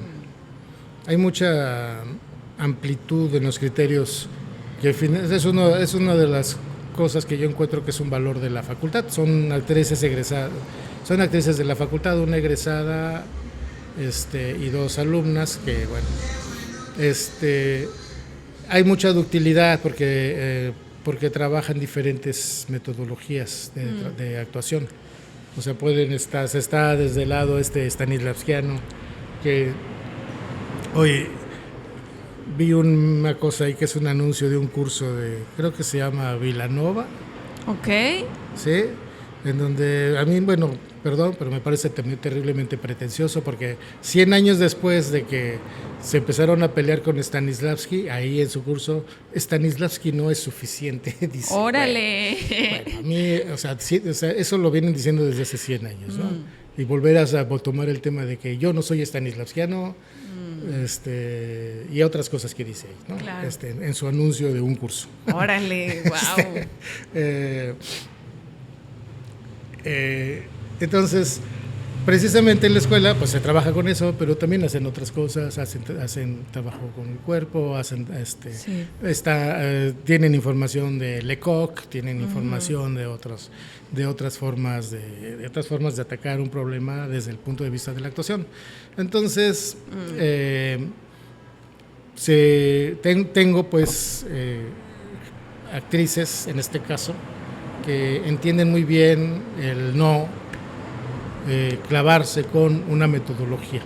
amplitud en los criterios, que es una de las cosas que yo encuentro que es un valor de la facultad. Son actrices egresadas, son actrices de la facultad, una egresada y 2 alumnas que, bueno, hay mucha ductilidad porque trabajan diferentes metodologías de actuación. O sea, se está desde el lado stanislavskiano, que oye, vi una cosa ahí que es un anuncio de un curso creo que se llama Villanova. Ok. Sí, en donde a mí, bueno, perdón, pero me parece terriblemente pretencioso, porque 100 años después de que se empezaron a pelear con Stanislavski, ahí en su curso, Stanislavski no es suficiente, dice. ¡Órale! Bueno, a mí, o sea, eso lo vienen diciendo desde hace 100 años, ¿no? Y volver a tomar el tema de que yo no soy stanislavskiano, y otras cosas que dice ahí, ¿no? Claro. En su anuncio de un curso. ¡Órale! ¡Wow! Entonces, precisamente en la escuela pues se trabaja con eso, pero también hacen otras cosas, hacen trabajo con el cuerpo, tienen información de Lecoq, tienen información de otras formas de atacar un problema desde el punto de vista de la actuación. Entonces tengo pues actrices en este caso que entienden muy bien el no clavarse con una metodología.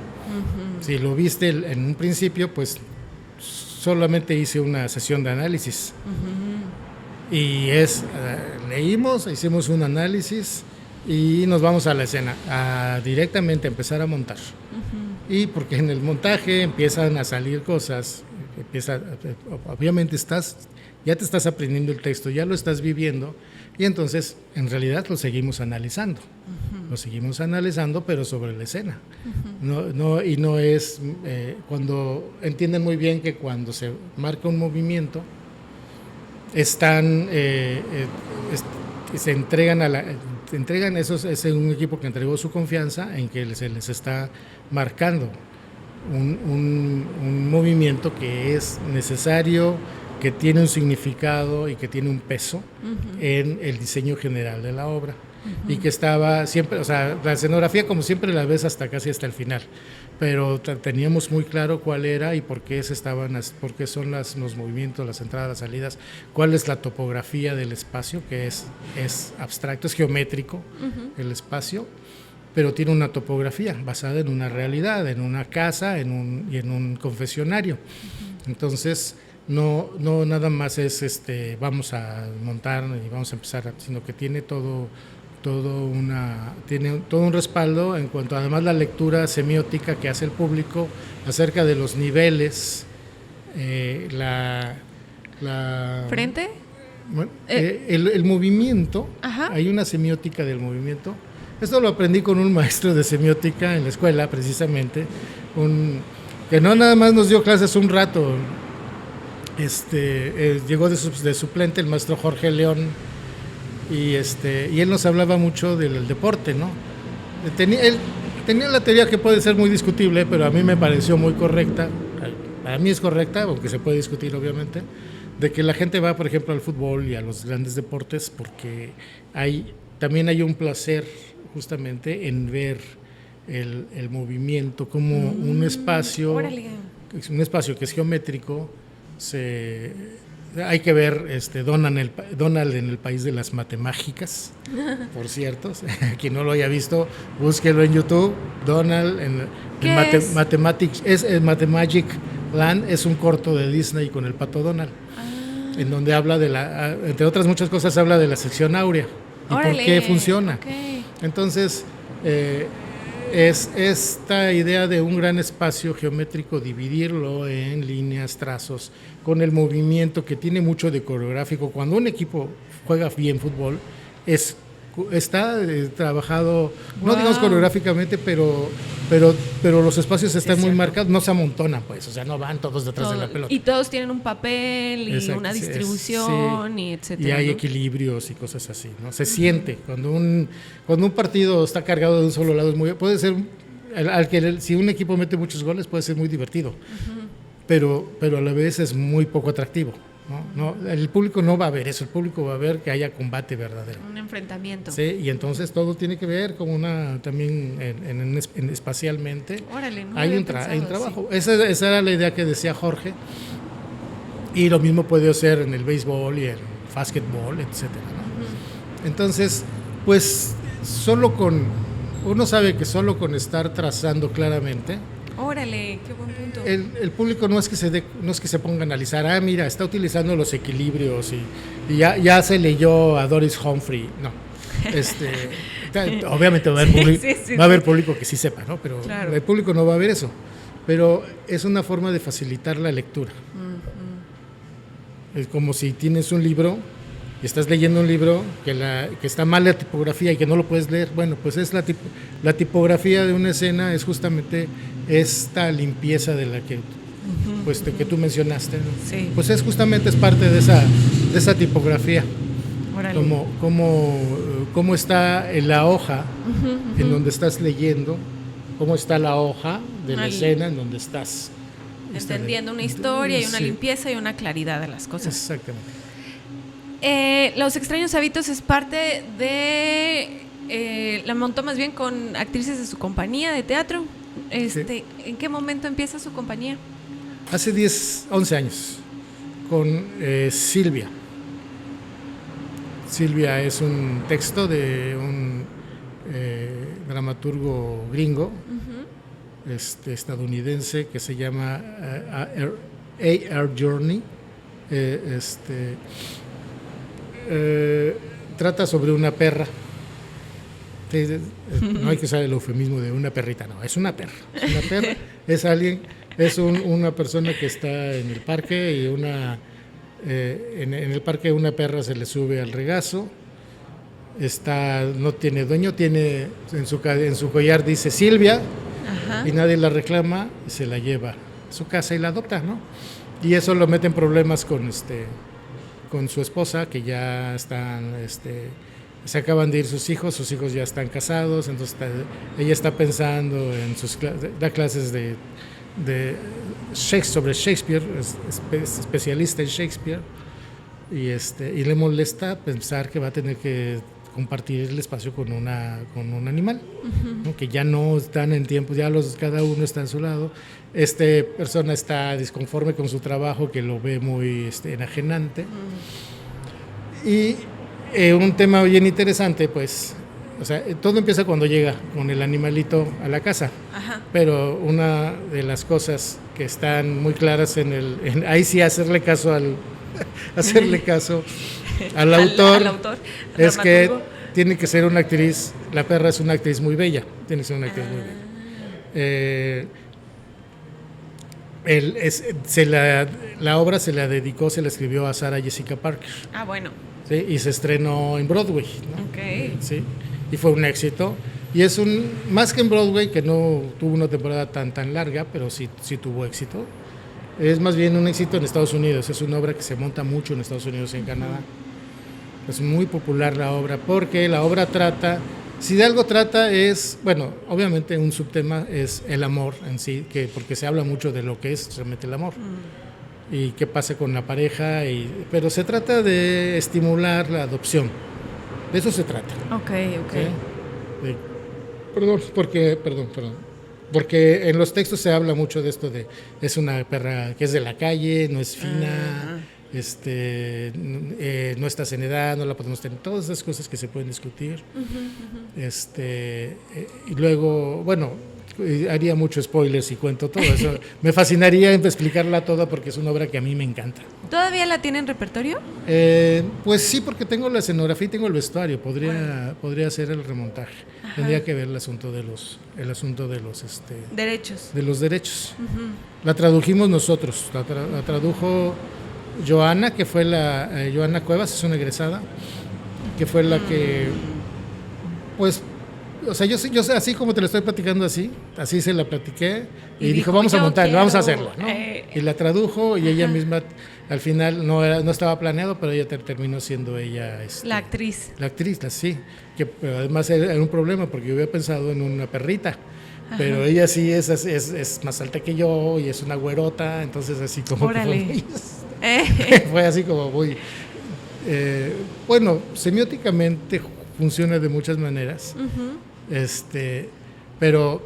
Si lo viste en un principio, pues solamente hice una sesión de análisis. Y leímos, hicimos un análisis y nos vamos a la escena, directamente a empezar a montar. Y porque en el montaje empiezan a salir cosas, obviamente ya te estás aprendiendo el texto, ya lo estás viviendo, y entonces en realidad lo seguimos analizando. Lo seguimos analizando, pero sobre la escena. Y no es cuando entienden muy bien que cuando se marca un movimiento se entregan es un equipo que entregó su confianza en que se les está marcando un movimiento que es necesario, que tiene un significado y que tiene un peso en el diseño general de la obra. Y que estaba siempre, o sea, la escenografía como siempre la ves casi hasta el final, pero teníamos muy claro cuál era y por qué son los movimientos, las entradas, las salidas, cuál es la topografía del espacio, que es abstracto, es geométrico el espacio, pero tiene una topografía basada en una realidad, en una casa y en un confesionario. Entonces no nada más es vamos a montar y vamos a empezar, sino que tiene todo un respaldo en cuanto además la lectura semiótica que hace el público acerca de los niveles, ¿frente? Bueno, el movimiento. Ajá. Hay una semiótica del movimiento. Esto lo aprendí con un maestro de semiótica en la escuela, precisamente, que no nada más nos dio clases un rato. Llegó de suplente el maestro Jorge León. Y él nos hablaba mucho del deporte, ¿no? Él tenía la teoría que puede ser muy discutible, pero a mí me pareció muy correcta. Para mí es correcta, aunque se puede discutir obviamente, de que la gente va, por ejemplo, al fútbol y a los grandes deportes porque también hay un placer justamente en ver el movimiento como un espacio que es geométrico. Hay que ver Donald en el país de las matemáticas, por cierto. Quien no lo haya visto, búsquelo en YouTube. Donald en Mathemagic Land es un corto de Disney con el pato Donald, en donde habla entre otras muchas cosas, habla de la sección áurea y por qué funciona. Okay. Entonces, es esta idea de un gran espacio geométrico, dividirlo en líneas, trazos, con el movimiento que tiene mucho de coreográfico. Cuando un equipo juega bien fútbol, está trabajado, no digamos coreográficamente, pero los espacios están muy marcados, no se amontonan, pues, o sea, no van todos detrás de la pelota. Y todos tienen un papel y una distribución y etcétera. Y hay equilibrios y cosas así, ¿no? Se siente cuando un partido está cargado de un solo lado, puede ser si un equipo mete muchos goles puede ser muy divertido, pero a la vez es muy poco atractivo. No, el público no va a ver eso, el público va a ver que haya combate verdadero. Un enfrentamiento. Sí, y entonces todo tiene que ver con también espacialmente. Órale, no hay un trabajo. Sí. Esa era la idea que decía Jorge. Y lo mismo puede ser en el béisbol y en el básquetbol, etcétera, ¿no? Entonces, pues uno sabe que solo con estar trazando claramente. Órale, qué buen punto. El público no es que se ponga a analizar, mira, está utilizando los equilibrios y ya se leyó a Doris Humphrey. No. Obviamente va a haber público que sí sepa, ¿no? Pero claro, el público no va a ver eso. Pero es una forma de facilitar la lectura. Es como si tienes un libro y estás leyendo un libro que está mal la tipografía y que no lo puedes leer. Bueno, pues es la tipografía de una escena es justamente esta limpieza de la que que tú mencionaste, ¿no? Sí. Pues es parte de esa tipografía. Órale. Cómo está en la hoja en donde estás leyendo, cómo está la hoja de la escena en donde estás. Entendiendo una historia y una sí. limpieza y una claridad de las cosas. Exactamente. Los extraños hábitos es parte de... la montó más bien con actrices de su compañía de teatro. Sí. ¿En qué momento empieza su compañía? Hace 11 años, con Silvia. Silvia es un texto de un dramaturgo gringo, estadounidense, que se llama A.R. Journey. Trata sobre una perra. No hay que usar el eufemismo de una perrita, no, es una perra. Es una perra, es alguien, una persona que está en el parque y en el parque una perra se le sube al regazo, no tiene dueño, tiene en su collar dice Silvia. Ajá. Y nadie la reclama y se la lleva a su casa y la adopta, ¿no? Y eso lo mete en problemas con su esposa, que ya están, se acaban de ir sus hijos ya están casados, entonces ella está pensando en da clases de sobre Shakespeare, es especialista en Shakespeare, y le molesta pensar que va a tener que compartir el espacio con un animal, ¿no? Que ya no están en tiempo, cada uno está en su lado. Persona está disconforme con su trabajo, que lo ve muy enajenante. Y un tema bien interesante, pues, o sea, todo empieza cuando llega con el animalito a la casa. Ajá. Pero una de las cosas que están muy claras ahí sí hacerle caso al autor, es que tiene que ser una actriz. La perra es una actriz muy bella, tiene que ser una actriz muy bella. La obra se la escribió a Sarah Jessica Parker. Ah, bueno. ¿Sí? Y se estrenó en Broadway, ¿no? Okay. Sí, y fue un éxito. Y es más que en Broadway, que no tuvo una temporada tan larga, pero sí tuvo éxito. Es más bien un éxito en Estados Unidos. Es una obra que se monta mucho en Estados Unidos y en Canadá. Es muy popular la obra, porque la obra si de algo trata es, bueno, obviamente un subtema es el amor en sí, porque se habla mucho de lo que es realmente el amor. Y qué pasa con la pareja, pero se trata de estimular la adopción. De eso se trata. Ok. ¿Sí? Porque en los textos se habla mucho de esto es una perra que es de la calle, no es fina, no estás en edad, no la podemos tener, todas esas cosas que se pueden discutir. Y luego, bueno, haría muchos spoilers y cuento todo eso. Me fascinaría explicarla toda, porque es una obra que a mí me encanta. ¿Todavía la tiene en repertorio? Pues sí, porque tengo la escenografía y tengo el vestuario. Podría hacer el remontaje. Ajá. Tendría que ver el asunto de los derechos. De los derechos. La tradujimos nosotros. La tradujo Joana, que fue Joana Cuevas, es una egresada, que fue la que, pues, o sea, yo así como te lo estoy platicando, así se la platiqué y dijo, vamos a montarla, vamos a hacerla, ¿no? Y la tradujo y ella misma, al final no estaba planeado, pero ella terminó siendo ella la actriz. La actriz, sí, que además era un problema porque yo había pensado en una perrita. Ajá. Pero ella sí es más alta que yo y es una güerota, entonces así como Órale. fue así como muy bueno, semióticamente funciona de muchas maneras. Pero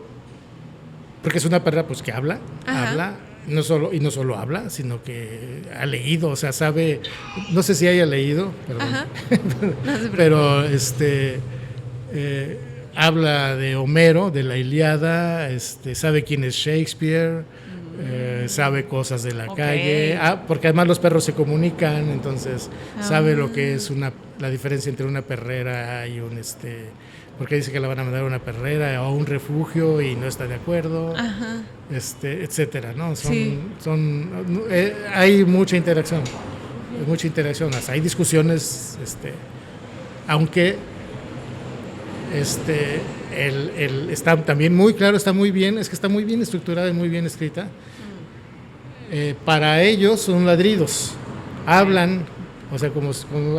porque es una perra pues que habla, no solo habla, sino que ha leído, o sea, sabe, no sé si haya leído, pero habla de Homero, de la Ilíada, sabe quién es Shakespeare, sabe cosas de la calle, porque además los perros se comunican, entonces sabe lo que es la diferencia entre una perrera y porque dice que la van a mandar a una perrera o a un refugio y no está de acuerdo, etcétera, ¿no? Hay mucha interacción, hasta hay discusiones, aunque está también muy claro, está muy bien estructurada y muy bien escrita. Para ellos son ladridos, hablan, O sea,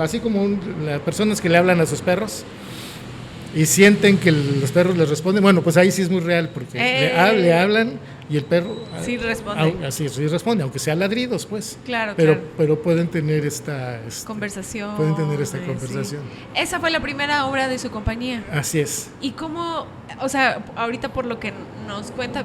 así como las personas que le hablan a sus perros y sienten que los perros les responden. Bueno, pues ahí sí es muy real, porque le hablan y el perro sí responde. Así sí responde, aunque sea ladridos, pues. Claro, pero pueden tener esta conversación. Pueden tener esta conversación. Sí. Esa fue la primera obra de su compañía. Así es. ¿Y cómo, o sea, ahorita por lo que nos cuenta,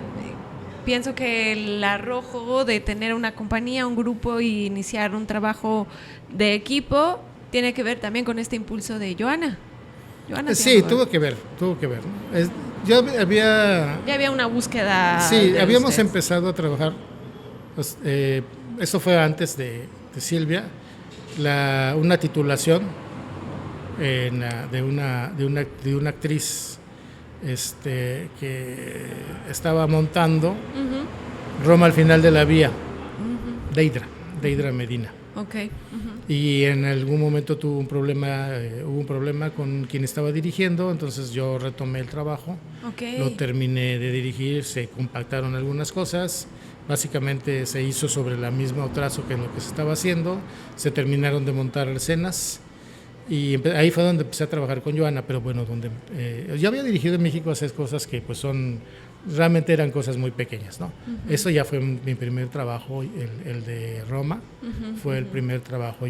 pienso que el arrojo de tener una compañía, un grupo y iniciar un trabajo de equipo tiene que ver también con este impulso de Joana? Sí, tuvo que ver. Ya había una búsqueda. Sí, habíamos empezado a trabajar. Pues, eso fue antes de Silvia, una titulación de una actriz que estaba montando Roma al final de la vía, Deidra Medina. Okay. Y en algún momento hubo un problema con quien estaba dirigiendo, entonces yo retomé el trabajo, lo terminé de dirigir, se compactaron algunas cosas, básicamente se hizo sobre el mismo trazo que en lo que se estaba haciendo, se terminaron de montar escenas y ahí fue donde empecé a trabajar con Joana, pero bueno, yo había dirigido en México hacer cosas que pues realmente eran cosas muy pequeñas, ¿no? Eso ya fue mi primer trabajo, el de Roma, fue el primer trabajo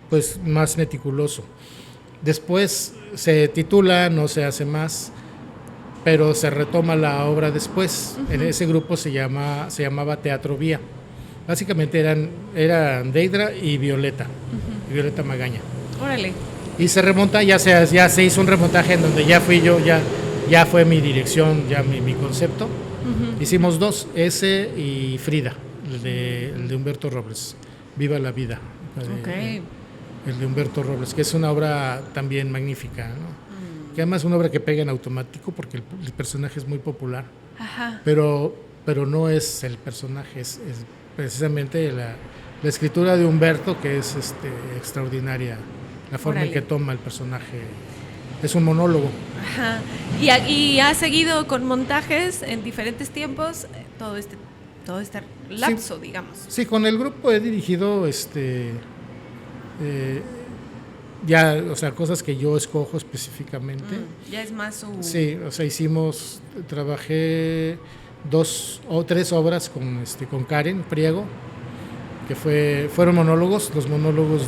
pues más meticuloso. Después se titula, no se hace más, pero se retoma la obra después. En ese grupo se llamaba Teatro Vía. Básicamente eran Deidra y Violeta Magaña. Órale. Y se remonta, ya se hizo un remontaje en donde ya fui yo, ya fue mi dirección, ya mi concepto. Hicimos dos, ese y Frida, el de Humberto Robles, Viva la Vida. El de Humberto Robles, que es una obra también magnífica, ¿no? Que además es una obra que pega en automático porque el personaje es muy popular. Ajá. Pero no es el personaje, es precisamente la escritura de Humberto, que es extraordinaria. La forma en que toma el personaje es un monólogo. Ajá. ¿Y ha seguido con montajes en diferentes tiempos todo este lapso, sí, digamos? Sí, con el grupo he dirigido ya, o sea, cosas que yo escojo específicamente. Ya es más su... Sí, o sea, trabajé 2 o 3 obras con Karen Priego, que fueron monólogos, los monólogos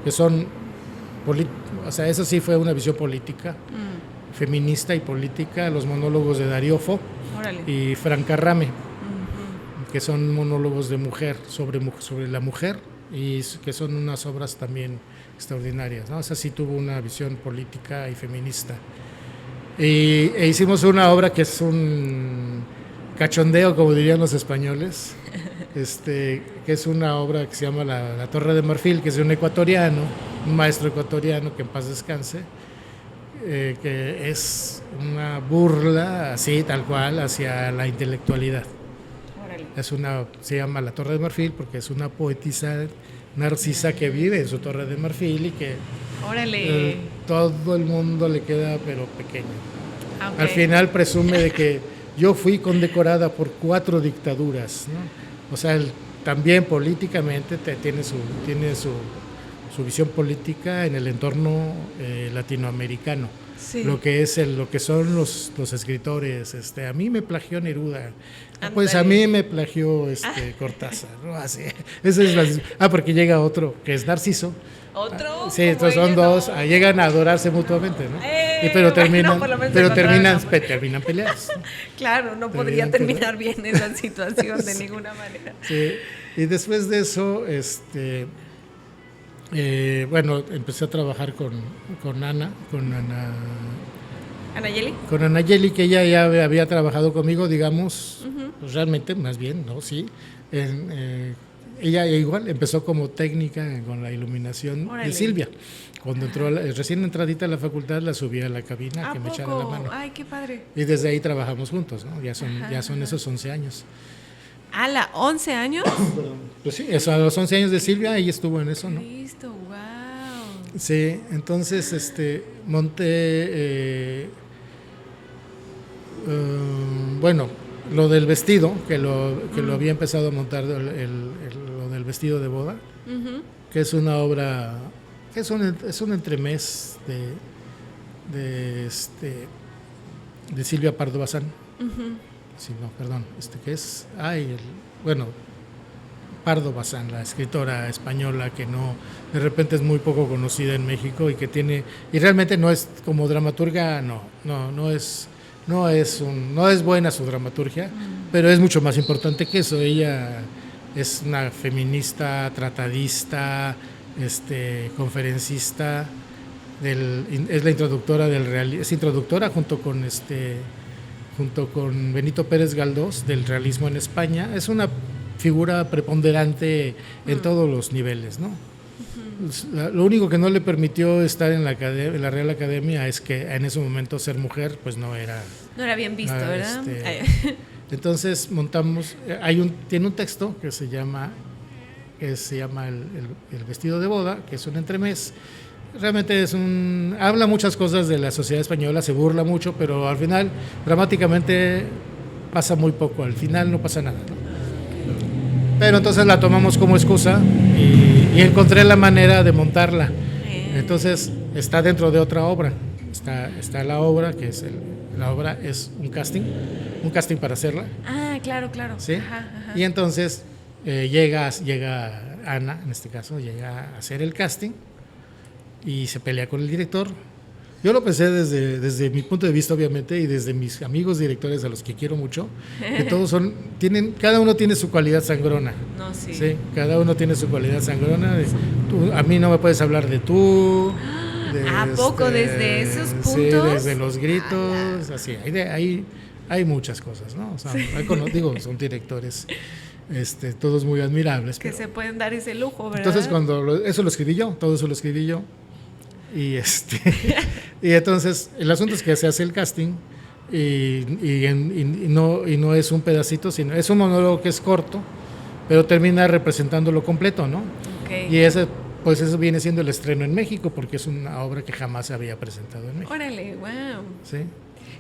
que son o sea, eso sí fue una visión política, feminista y política, los monólogos de Darío Fo y Franca Rame, que son monólogos de mujer, sobre la mujer, y que son unas obras también extraordinarias, ¿no? O sea, sí tuvo una visión política y feminista. E hicimos una obra que es un cachondeo, como dirían los españoles, que es una obra que se llama La Torre de Marfil, que es de un maestro ecuatoriano que en paz descanse, que es una burla, así tal cual, hacia la intelectualidad. Se llama La Torre de Marfil porque es una poetisa narcisa que vive en su Torre de Marfil y que todo el mundo le queda pero pequeño. Okay. Al final presume de que yo fui condecorada por 4 dictaduras, ¿no? O sea, también políticamente tiene su visión política en el entorno latinoamericano. Sí. Lo que son los escritores. A mí me plagió Neruda. Pues a mí me plagió Cortázar, ¿no? Así. Porque llega otro que es Narciso. ¿Otro? Sí, entonces son dos, llegan a adorarse mutuamente, ¿no? Pero terminan peleados. Claro, no podría terminar bien esa situación de ninguna manera. Sí, y después de eso, empecé a trabajar con Ana Yeli. Con Ana Yeli, que ella ya había trabajado conmigo, digamos, pues realmente, más bien, ¿no? Sí. Ella igual empezó como técnica con la iluminación de Silvia. Cuando entró, recién entradita a la facultad, la subí a la cabina que me echara la mano. Ay, qué padre. Y desde ahí trabajamos juntos, ¿no? Ya son esos 11 años. ¿A 11 años? Pues sí, a los 11 años de Silvia, ella estuvo en eso, ¿no? Listo, wow. Sí, entonces monté, lo del vestido, que lo había empezado a montar, lo del vestido de boda, que es una obra, que es un entremés de Silvia Pardo Bazán. Sí, no, perdón, que es, Pardo Bazán, la escritora española que de repente es muy poco conocida en México y que y realmente no es como dramaturga, no es buena su dramaturgia, pero es mucho más importante que eso. Ella es una feminista, tratadista, conferencista, es la introductora es introductora junto con Benito Pérez Galdós del realismo en España. Es una figura preponderante en todos los niveles, ¿no? Lo único que no le permitió estar en la Real Academia es que en ese momento ser mujer pues no era bien visto, ¿verdad? Entonces montamos, tiene un texto que se llama el vestido de boda, que es un entremés. Realmente habla muchas cosas de la sociedad española, se burla mucho, pero al final dramáticamente pasa muy poco, al final no pasa nada, ¿no? Pero entonces la tomamos como excusa y encontré la manera de montarla. Entonces está dentro de otra obra. Está la obra, que es la obra es un casting para hacerla. Ah, claro. ¿Sí? Ajá. Y entonces llega Ana, en este caso, llega a hacer el casting y se pelea con el director. Yo lo pensé desde mi punto de vista, obviamente, y desde mis amigos directores, a los que quiero mucho, que todos cada uno tiene su cualidad sangrona. No, sí. Sí, cada uno tiene su cualidad sangrona. A mí no me puedes hablar de tú. ¿A poco desde esos puntos? Sí, desde los gritos, así. Hay muchas cosas, ¿no? O sea, sí. Son directores todos muy admirables. Que se pueden dar ese lujo, ¿verdad? Entonces, todo eso lo escribí yo. Y entonces el asunto es que se hace el casting y no es un pedacito, sino es un monólogo que es corto, pero termina representándolo completo, ¿no? Okay. Y eso viene siendo el estreno en México, porque es una obra que jamás se había presentado en México. Órale, wow. Sí.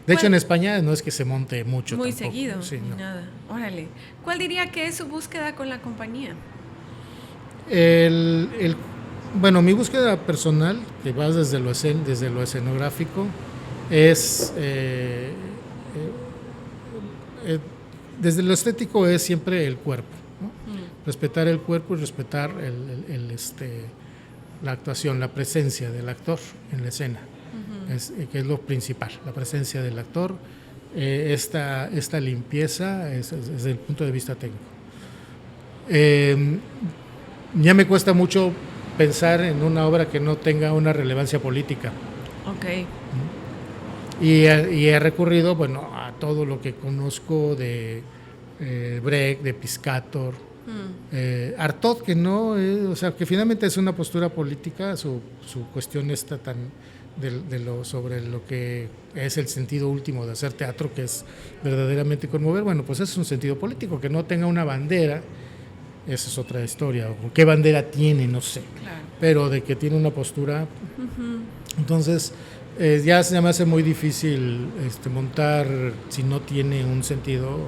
De hecho, en España no es que se monte mucho muy tampoco. Seguido, sí, no. Nada. Órale. ¿Cuál diría que es su búsqueda con la compañía? Bueno, mi búsqueda personal, que va desde lo escenográfico, es desde lo estético es siempre el cuerpo, ¿no? Respetar el cuerpo y respetar la actuación, la presencia del actor en la escena, que es lo principal, la presencia del actor, esta limpieza desde el punto de vista técnico. Ya me cuesta mucho pensar en una obra que no tenga una relevancia política. Okay. Y he recurrido, a todo lo que conozco de Brecht, de Piscator, Artaud, que que finalmente es una postura política, su cuestión está tan sobre lo que es el sentido último de hacer teatro, que es verdaderamente conmover. Bueno, pues es un sentido político, que no tenga una bandera. Esa es otra historia, o qué bandera tiene, no sé, claro. Pero de que tiene una postura. Entonces ya se me hace muy difícil montar si no tiene un sentido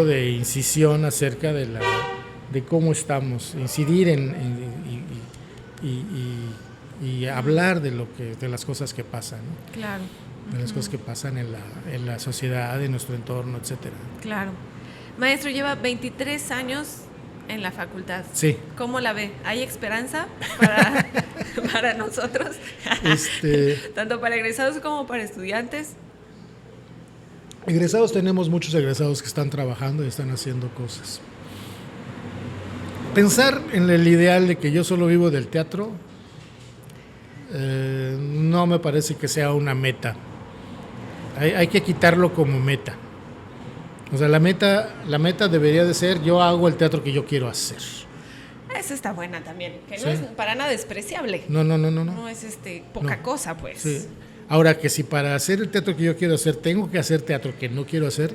de incisión acerca de cómo estamos, incidir y hablar de las cosas que pasan, ¿no? Claro. De las cosas que pasan en la sociedad, en nuestro entorno, etcétera. Claro. Maestro, lleva 23 años en la facultad. Sí. ¿Cómo la ve? ¿Hay esperanza para nosotros? Tanto para egresados como para estudiantes. Egresados, tenemos muchos egresados que están trabajando y están haciendo cosas. Pensar en el ideal de que yo solo vivo del teatro no me parece que sea una meta. Hay que quitarlo como meta. O sea, la meta debería de ser: yo hago el teatro que yo quiero hacer. Esa está buena también, que sí. No es para nada despreciable. No. No es poca cosa, pues. Sí. Ahora, que si para hacer el teatro que yo quiero hacer tengo que hacer teatro que no quiero hacer,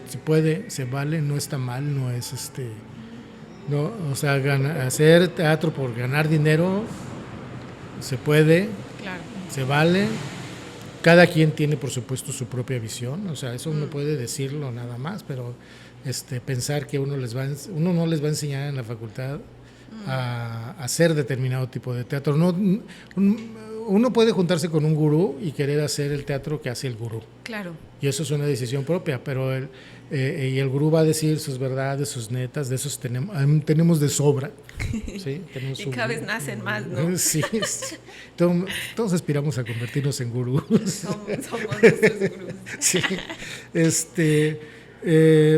se puede, se vale, no está mal, no es no, o sea, hacer teatro por ganar dinero se puede, claro. Se vale, Cada quien tiene, por supuesto, su propia visión, o sea, eso uno puede decirlo nada más, pero pensar que uno no les va a enseñar en la facultad a hacer determinado tipo de teatro. Uno puede juntarse con un gurú y querer hacer el teatro que hace el gurú. Claro. Y eso es una decisión propia, pero y el gurú va a decir sus verdades, sus netas, de esos tenemos de sobra. ¿Sí? Tenemos y cada vez nacen más, ¿no? Sí, todos aspiramos a convertirnos en gurús. Somos nuestros gurús. Sí,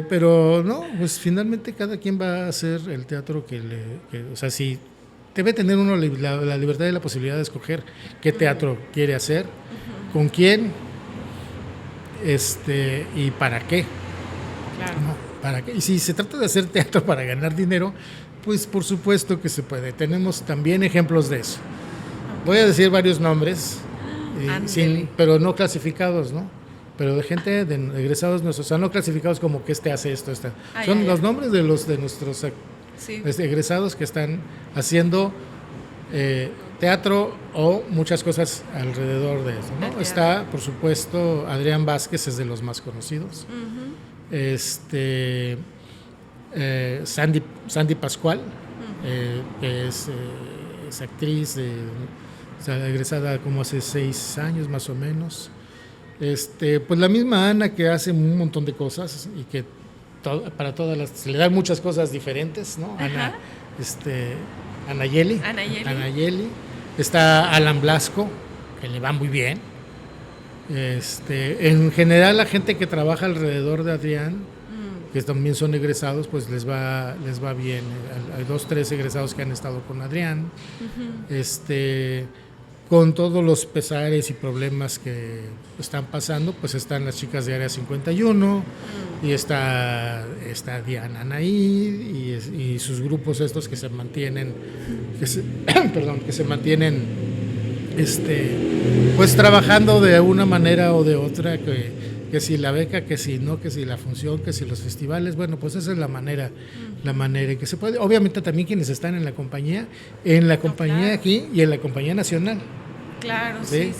pero no, pues finalmente cada quien va a hacer el teatro o sea, si debe tener uno la libertad y la posibilidad de escoger qué teatro quiere hacer, con quién, y para qué. Claro. ¿No? ¿Para qué? Y si se trata de hacer teatro para ganar dinero, pues por supuesto que se puede. Tenemos también ejemplos de eso. Voy a decir varios nombres, pero no clasificados, ¿no? Pero de gente, de egresados nuestros, o sea, no clasificados como que hace esto. Son los nombres de nuestros egresados que están haciendo teatro o muchas cosas alrededor de eso, ¿no? Está, por supuesto, Adrián Vázquez, es de los más conocidos. Sandy Pascual, que es actriz, egresada como hace 6 años más o menos. Pues la misma Ana, que hace un montón de cosas y que para todas se le dan muchas cosas diferentes, ¿no? Ana Yeli. Está Alan Blasco, que le va muy bien. En general, la gente que trabaja alrededor de Adrián, que también son egresados, pues les va bien. Hay 2, 3 egresados que han estado con Adrián. Con todos los pesares y problemas que están pasando, pues están las chicas de Área 51 y está Diana Anaí y sus grupos estos que se mantienen, pues trabajando de una manera o de otra, que si la beca, que si no, que si la función, que si los festivales, bueno, pues esa es la manera en que se puede. Obviamente también quienes están en la compañía claro. Aquí y en la compañía nacional. Claro, sí.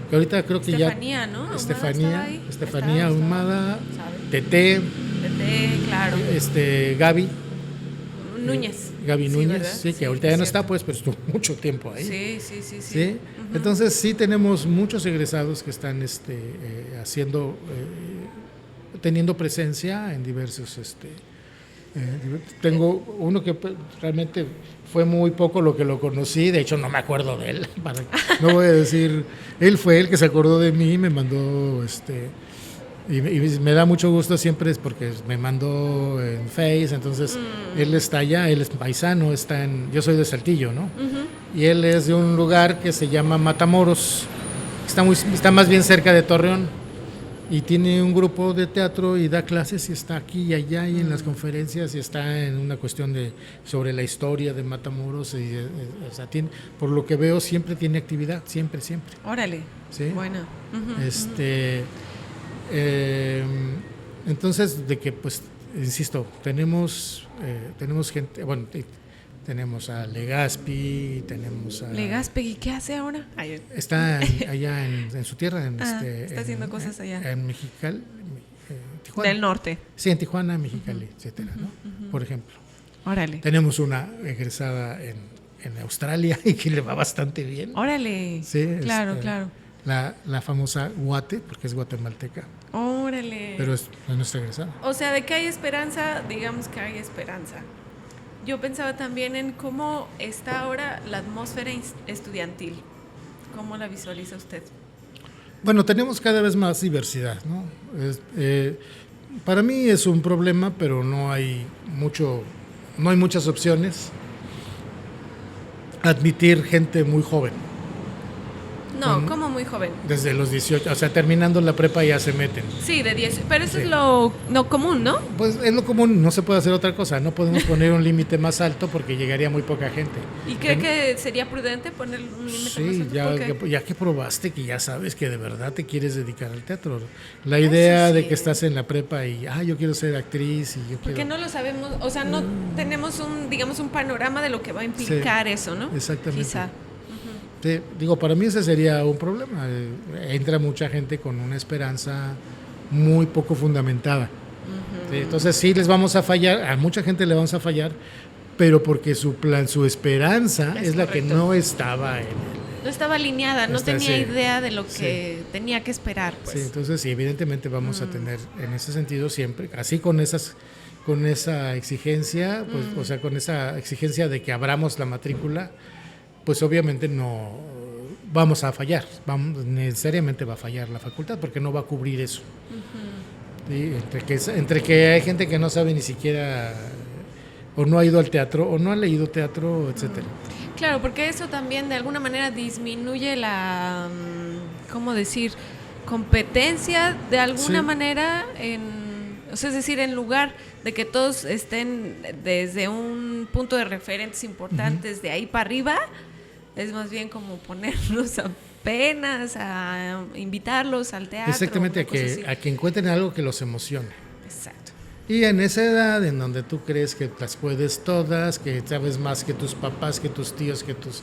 Que ahorita creo que Estefanía, ¿no? Estefanía Ahumada, Tete, claro. Gaby Núñez. Gaby Núñez, ¿verdad? sí, que ahorita ya no está, pues, pero estuvo mucho tiempo ahí. Sí. Entonces sí tenemos muchos egresados que están teniendo presencia en diversos tengo uno que realmente fue muy poco lo que lo conocí, de hecho no me acuerdo de él, no voy a decir, él fue el que se acordó de mí, me mandó y me da mucho gusto siempre, es porque me mandó en Face, entonces él está allá, él es paisano, yo soy de Saltillo, ¿no? Y él es de un lugar que se llama Matamoros, está más bien cerca de Torreón. Y tiene un grupo de teatro y da clases y está aquí y allá y en las conferencias y está en una cuestión sobre la historia de Matamoros. O sea, por lo que veo, siempre tiene actividad, siempre. Órale. ¿Sí? Buena. Entonces, de que, pues, insisto, tenemos gente, bueno, tenemos a Legazpi, tenemos a... Legazpi, ¿qué hace ahora? Está allá en su tierra. Está haciendo cosas allá. En Mexicali, Tijuana. Del norte. Sí, en Tijuana, Mexicali, etcétera, ¿no? Por ejemplo. Órale. Tenemos una egresada en Australia y que le va bastante bien. Órale. Sí, claro. La famosa Guate, porque es guatemalteca. Órale. Pero es nuestra egresada. O sea, de que hay esperanza, digamos que hay esperanza. Yo pensaba también en cómo está ahora la atmósfera estudiantil. ¿Cómo la visualiza usted? Bueno, tenemos cada vez más diversidad, ¿no? Para mí es un problema, pero no hay muchas opciones. Admitir gente muy joven. No, como muy joven. Desde los 18, o sea, terminando la prepa ya se meten. Sí, de 10, pero eso es lo no común, ¿no? Pues es lo común, no se puede hacer otra cosa, no podemos poner un límite más alto porque llegaría muy poca gente. ¿Y cree que sería prudente poner un límite más alto? Sí, ya que probaste, que ya sabes que de verdad te quieres dedicar al teatro. La idea de que estás en la prepa y, yo quiero ser actriz y yo porque no lo sabemos, o sea, no tenemos un panorama de lo que va a implicar eso, ¿no? Exactamente. Quizá. Sí, digo, para mí ese sería un problema. Entra mucha gente con una esperanza muy poco fundamentada. Sí, entonces sí les vamos a fallar, a mucha gente le vamos a fallar, pero porque su plan, su esperanza es la que no estaba en no estaba alineada, no tenía sí, idea de lo que tenía que esperar. Pues. Sí, entonces sí, evidentemente vamos a tener en ese sentido siempre, así con esa exigencia, pues, o sea, con esa exigencia de que abramos la matrícula, pues obviamente no vamos a fallar, necesariamente va a fallar la facultad porque no va a cubrir eso. Sí, entre que hay gente que no sabe ni siquiera o no ha ido al teatro o no ha leído teatro, etcétera. Claro, porque eso también de alguna manera disminuye la, ¿cómo decir? Competencia de alguna manera o sea, es decir, en lugar de que todos estén desde un punto de referentes importantes de ahí para arriba, es más bien como ponerlos apenas a invitarlos al teatro. Exactamente, a que encuentren algo que los emocione. Exacto. Y en esa edad en donde tú crees que las puedes todas, que sabes más que tus papás, que tus tíos, que tus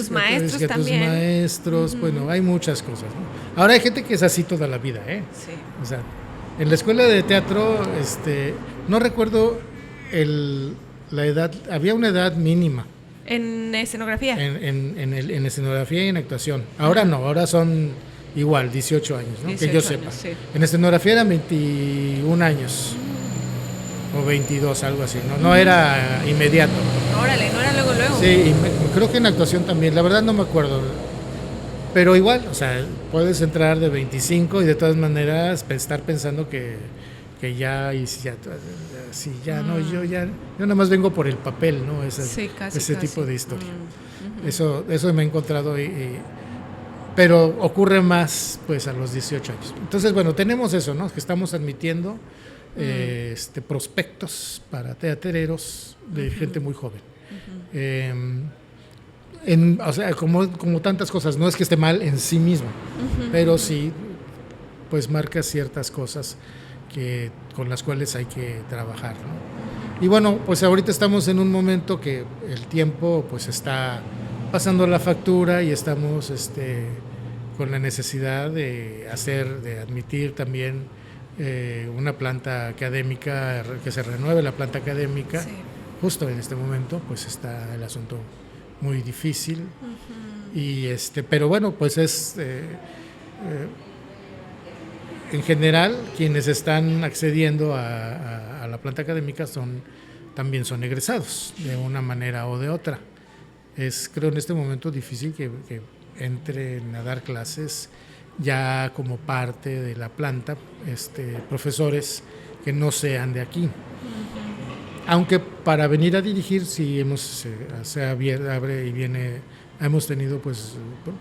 maestros que también. Tus maestros, bueno, hay muchas cosas, ¿no? Ahora hay gente que es así toda la vida, ¿eh? Sí. O sea, en la escuela de teatro, no recuerdo la edad, había una edad mínima. ¿En escenografía? En escenografía y en actuación. Ahora no, ahora son igual, 18 años, ¿no? 18 que yo sepa. Sí. En escenografía eran 21 años. O 22, algo así, no era inmediato. Órale, no era luego. Sí, creo que en actuación también, la verdad no me acuerdo. Pero igual, o sea, puedes entrar de 25 y de todas maneras estar pensando que ya, no, yo nada más vengo por el papel, ¿no? Ese tipo de historia. Eso me he encontrado, pero ocurre más pues a los 18 años. Entonces, bueno, tenemos eso, ¿no? Que estamos admitiendo prospectos para teatreros de gente muy joven. O sea, como tantas cosas, no es que esté mal en sí mismo, pero sí pues marca ciertas cosas con las cuales hay que trabajar, ¿no? Y bueno, pues ahorita estamos en un momento que el tiempo pues está pasando la factura y estamos con la necesidad de admitir también una planta académica, que se renueve la planta académica. Sí. Justo en este momento pues está el asunto muy difícil y pero bueno, pues es en general quienes están accediendo a la planta académica también son egresados de una manera o de otra. Creo en este momento difícil que entren a dar clases ya como parte de la planta profesores que no sean de aquí. Aunque para venir a dirigir sí hemos tenido pues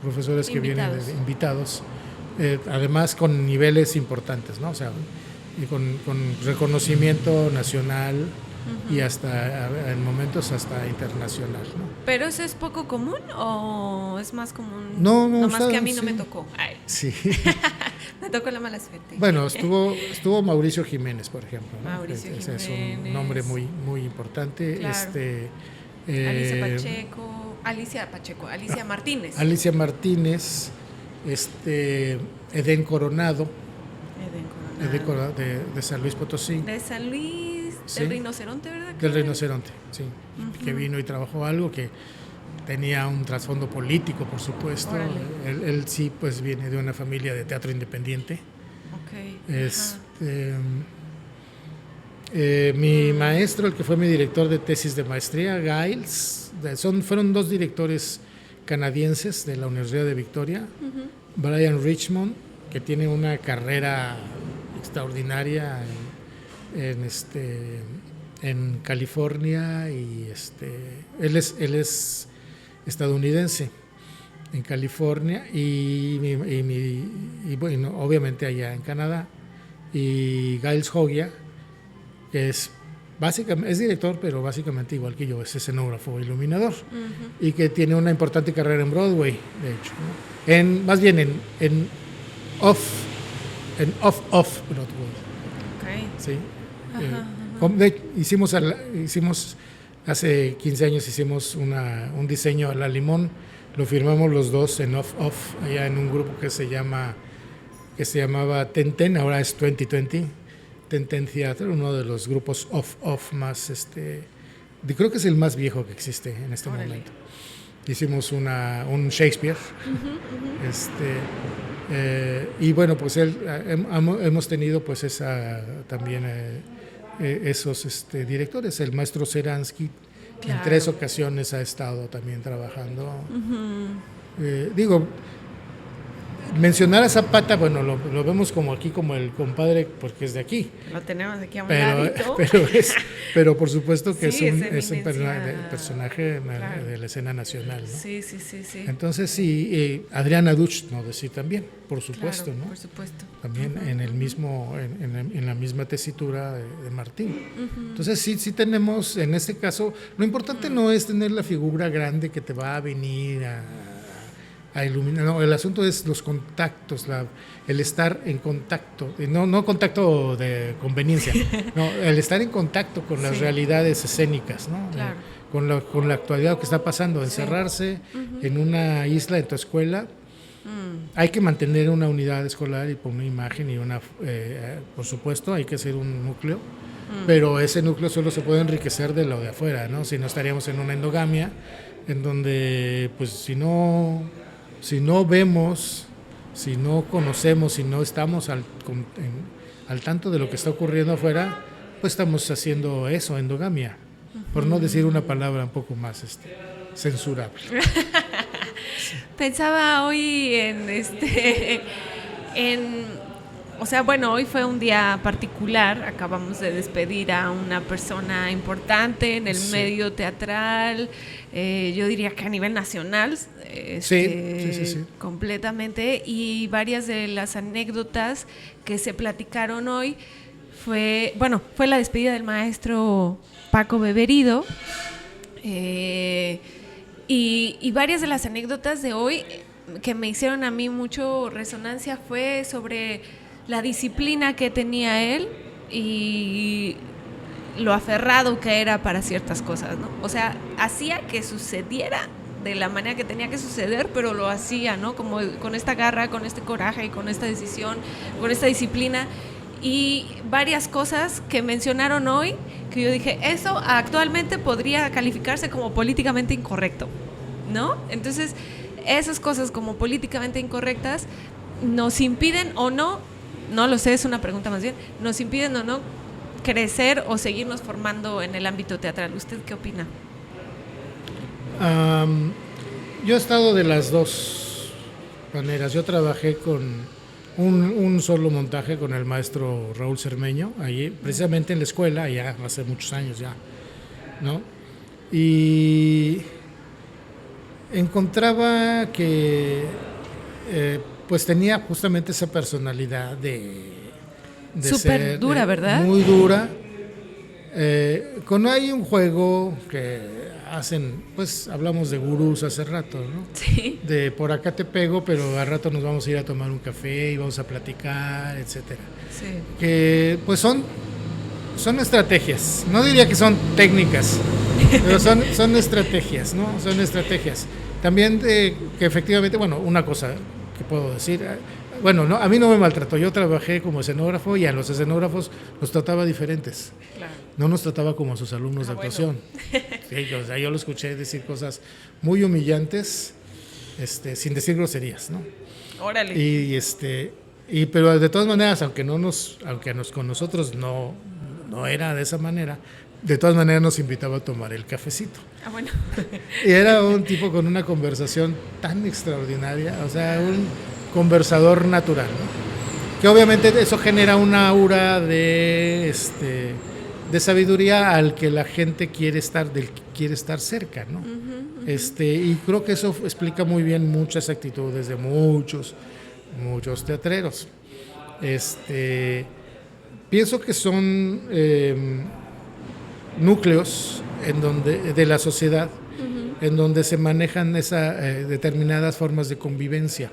profesores que vienen invitados, además con niveles importantes, ¿no? O sea, y con reconocimiento nacional y hasta en momentos hasta internacional, ¿no? ¿Pero eso es poco común o es más común? No, más que a mí no me tocó. Ay. Sí. Me tocó la mala suerte. Bueno, estuvo Mauricio Jiménez, por ejemplo, ¿no? Mauricio Jiménez. Es un nombre muy, muy importante. Claro. Alicia Martínez. Alicia Martínez, Edén Coronado. De San Luis Potosí. De San Luis, sí. Del Rinoceronte, ¿verdad? Del Rinoceronte, sí. Que vino y trabajó algo que tenía un trasfondo político, por supuesto. Él sí, pues viene de una familia de teatro independiente. Okay. Mi maestro, el que fue mi director de tesis de maestría, Giles, fueron dos directores canadienses de la Universidad de Victoria. Brian Richmond, que tiene una carrera extraordinaria en California, y él es estadounidense en California y bueno, obviamente allá en Canadá, y Giles Hogia, que es director, pero básicamente igual que yo, es escenógrafo, iluminador, y que tiene una importante carrera en Broadway, de hecho, ¿no? Más bien en off Broadway. Okay. Sí. Hicimos hace 15 años un diseño a la limón lo firmamos los dos en Off, allá en un grupo que se llamaba Ten, ahora es 2020, Ten Theater, uno de los grupos Off más, creo que es el más viejo que existe en este momento. Hicimos un Shakespeare, y bueno, pues hemos tenido pues también esos directores. El maestro Seransky, claro, en 3 ocasiones ha estado también trabajando. Mencionar a Zapata, bueno, lo vemos como aquí como el compadre porque es de aquí. Lo tenemos aquí a un ladito. Pero por supuesto que sí, es un personaje, claro, de la escena nacional, ¿no? Sí. Entonces sí, Adriana Duch, no decir también, por supuesto, claro, ¿no? Por supuesto. También en la misma tesitura de Martín. Entonces sí tenemos, en este caso, lo importante no es tener la figura grande que te va a venir a iluminar. No, el asunto es los contactos, el estar en contacto, no contacto de conveniencia, no, el estar en contacto con las realidades escénicas, ¿no? Claro. Con la actualidad que está pasando, encerrarse en una isla en tu escuela. Hay que mantener una unidad escolar y poner una imagen y por supuesto hay que hacer un núcleo, pero ese núcleo solo se puede enriquecer de lo de afuera, ¿no? Si no estaríamos en una endogamia en donde pues si no vemos, si no conocemos, si no estamos al tanto de lo que está ocurriendo afuera, pues estamos haciendo eso, endogamia, por no decir una palabra un poco más censurable. Pensaba hoy o sea, bueno, hoy fue un día particular, acabamos de despedir a una persona importante en el medio teatral, yo diría que a nivel nacional, sí. completamente, y varias de las anécdotas que se platicaron hoy fue la despedida del maestro Paco Beberido, y varias de las anécdotas de hoy que me hicieron a mí mucho resonancia fue sobre la disciplina que tenía él y lo aferrado que era para ciertas cosas, ¿no? O sea, hacía que sucediera de la manera que tenía que suceder, pero lo hacía, ¿no? Como con esta garra, con este coraje, con esta decisión, con esta disciplina. Y varias cosas que mencionaron hoy, que yo dije, eso actualmente podría calificarse como políticamente incorrecto, ¿no? Entonces, esas cosas como políticamente incorrectas nos impiden o no lo sé, es una pregunta más bien, nos impiden o no crecer o seguirnos formando en el ámbito teatral. ¿Usted qué opina? Yo he estado de las dos maneras. Yo trabajé con un solo montaje con el maestro Raúl Cermeño, allí, precisamente en la escuela, ya hace muchos años ya, ¿no? Y encontraba que pues tenía justamente esa personalidad de súper ser dura, ¿verdad? Muy dura. Hay un juego que hacen, pues hablamos de gurús hace rato, ¿no? Sí. De por acá te pego, pero al rato nos vamos a ir a tomar un café y vamos a platicar, etcétera. Sí. Que pues son estrategias. No diría que son técnicas, pero son estrategias, ¿no? Son estrategias. También que efectivamente, bueno, una cosa que puedo decir, bueno, no, a mí no me maltrató, yo trabajé como escenógrafo y a los escenógrafos los trataba diferentes. Claro. No nos trataba como a sus alumnos de actuación. Bueno. Sí, o sea, yo lo escuché decir cosas muy humillantes, sin decir groserías, ¿no? Órale. Pero de todas maneras, aunque con nosotros no era de esa manera, de todas maneras nos invitaba a tomar el cafecito. Ah, bueno. Y era un tipo con una conversación tan extraordinaria, o sea, un conversador natural, ¿no? Que obviamente eso genera una aura de sabiduría al que la gente quiere estar cerca, ¿no? Y creo que eso explica muy bien muchas actitudes de muchos teatreros. Pienso que son núcleos de la sociedad en donde se manejan determinadas formas de convivencia.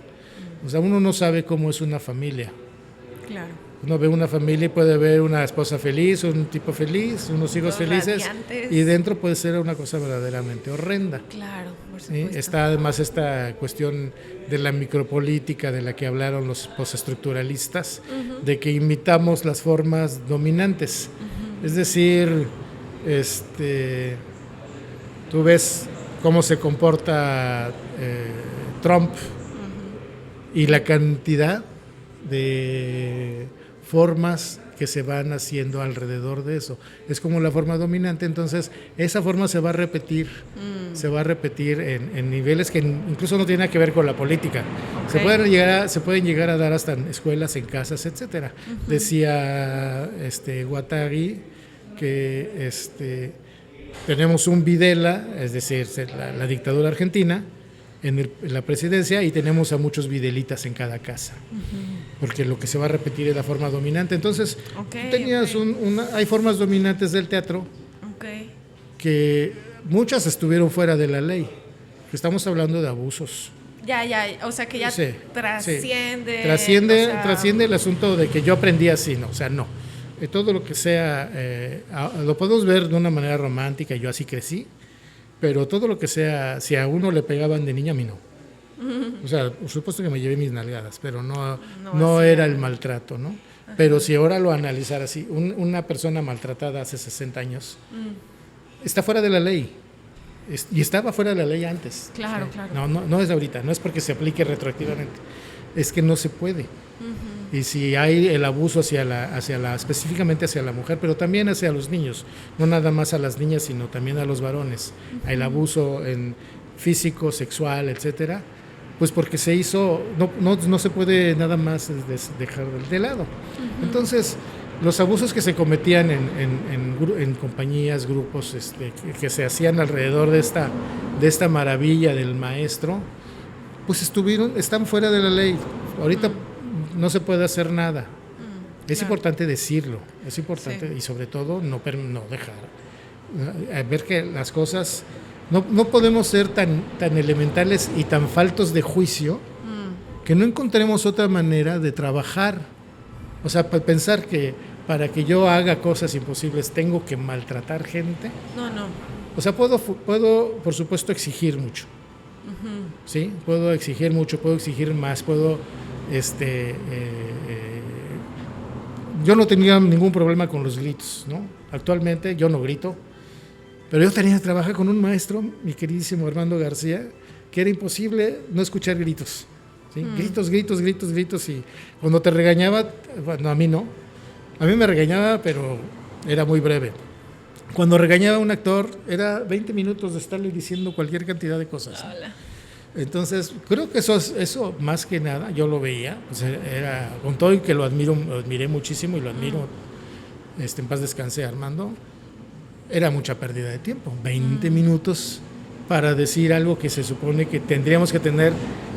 O sea, uno no sabe cómo es una familia. Claro. Uno ve una familia y puede ver una esposa feliz, un tipo feliz, unos hijos Todos felices, radiantes. y dentro puede ser una cosa verdaderamente horrenda. Claro, por ¿Sí? supuesto. Está además esta cuestión de la micropolítica de la que hablaron los postestructuralistas, de que imitamos las formas dominantes. Es decir, tú ves cómo se comporta Trump y la cantidad de formas que se van haciendo alrededor de eso. Es como la forma dominante, entonces esa forma se va a repetir, en niveles que incluso no tienen nada que ver con la política. Okay. Se pueden llegar a dar hasta en escuelas, en casas, etcétera. Decía Guattari que tenemos un Videla, es decir, la dictadura argentina, en la presidencia, y tenemos a muchos videlitas en cada casa, porque lo que se va a repetir es la forma dominante. Entonces, hay formas dominantes del teatro que muchas estuvieron fuera de la ley. Estamos hablando de abusos. Ya, o sea que ya Sí, trasciende. Trasciende el asunto de que yo aprendí así, no, o sea, no. Todo lo que sea, lo podemos ver de una manera romántica, yo así crecí, pero todo lo que sea, si a uno le pegaban de niña, a mí no. O sea, por supuesto que me llevé mis nalgadas, pero no era el maltrato, ¿no? Pero si ahora lo analizara así, una persona maltratada hace 60 años está fuera de la ley. Y estaba fuera de la ley antes. Claro, ¿sí? claro. No es ahorita, no es porque se aplique retroactivamente. Es que no se puede. Y si hay el abuso específicamente hacia la mujer, pero también hacia los niños, no nada más a las niñas, sino también a los varones, el abuso en físico, sexual, etcétera, pues porque se hizo, no se puede nada más dejar de lado. Entonces, los abusos que se cometían en compañías, grupos que se hacían alrededor de esta maravilla del maestro, pues están fuera de la ley. Ahorita no se puede hacer nada. Es importante decirlo, es importante, sí. Y sobre todo no dejar ver que las cosas no podemos ser tan elementales y tan faltos de juicio que no encontremos otra manera de trabajar. O sea, pensar que para que yo haga cosas imposibles tengo que maltratar gente. No. O sea, puedo por supuesto exigir mucho. ¿Sí? Puedo exigir mucho, puedo exigir más, puedo yo no tenía ningún problema con los gritos, ¿no? Actualmente yo no grito, pero yo tenía que trabajar con un maestro, mi queridísimo Armando García, que era imposible no escuchar gritos, ¿sí? Gritos, y cuando te regañaba, bueno, a mí no, a mí me regañaba, pero era muy breve. Cuando regañaba a un actor, era 20 minutos de estarle diciendo cualquier cantidad de cosas. Hola. Entonces, creo que eso más que nada, yo lo veía, pues era, con todo y que lo admiré muchísimo y lo admiro, en paz descanse Armando, era mucha pérdida de tiempo, 20 minutos para decir algo que se supone que tendríamos que tener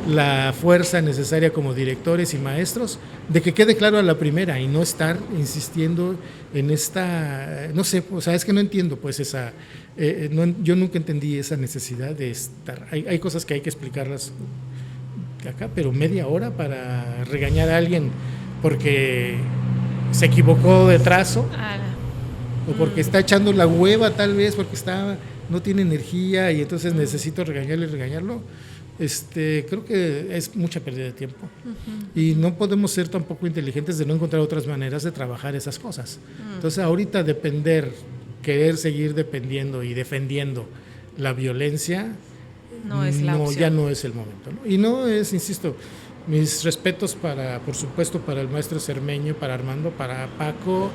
la fuerza necesaria como directores y maestros, de que quede claro a la primera y no estar insistiendo en no sé, o sea, es que no entiendo pues esa, yo nunca entendí esa necesidad de estar, hay cosas que hay que explicarlas acá, pero media hora para regañar a alguien porque se equivocó de trazo, o porque está echando la hueva tal vez, porque no tiene energía y entonces necesito regañarlo. Creo que es mucha pérdida de tiempo y no podemos ser tampoco inteligentes de no encontrar otras maneras de trabajar esas cosas. Entonces ahorita querer seguir dependiendo y defendiendo la violencia ya no es el momento, ¿no? Y no es, insisto, mis respetos por supuesto para el maestro Cermeño, para Armando, para Paco,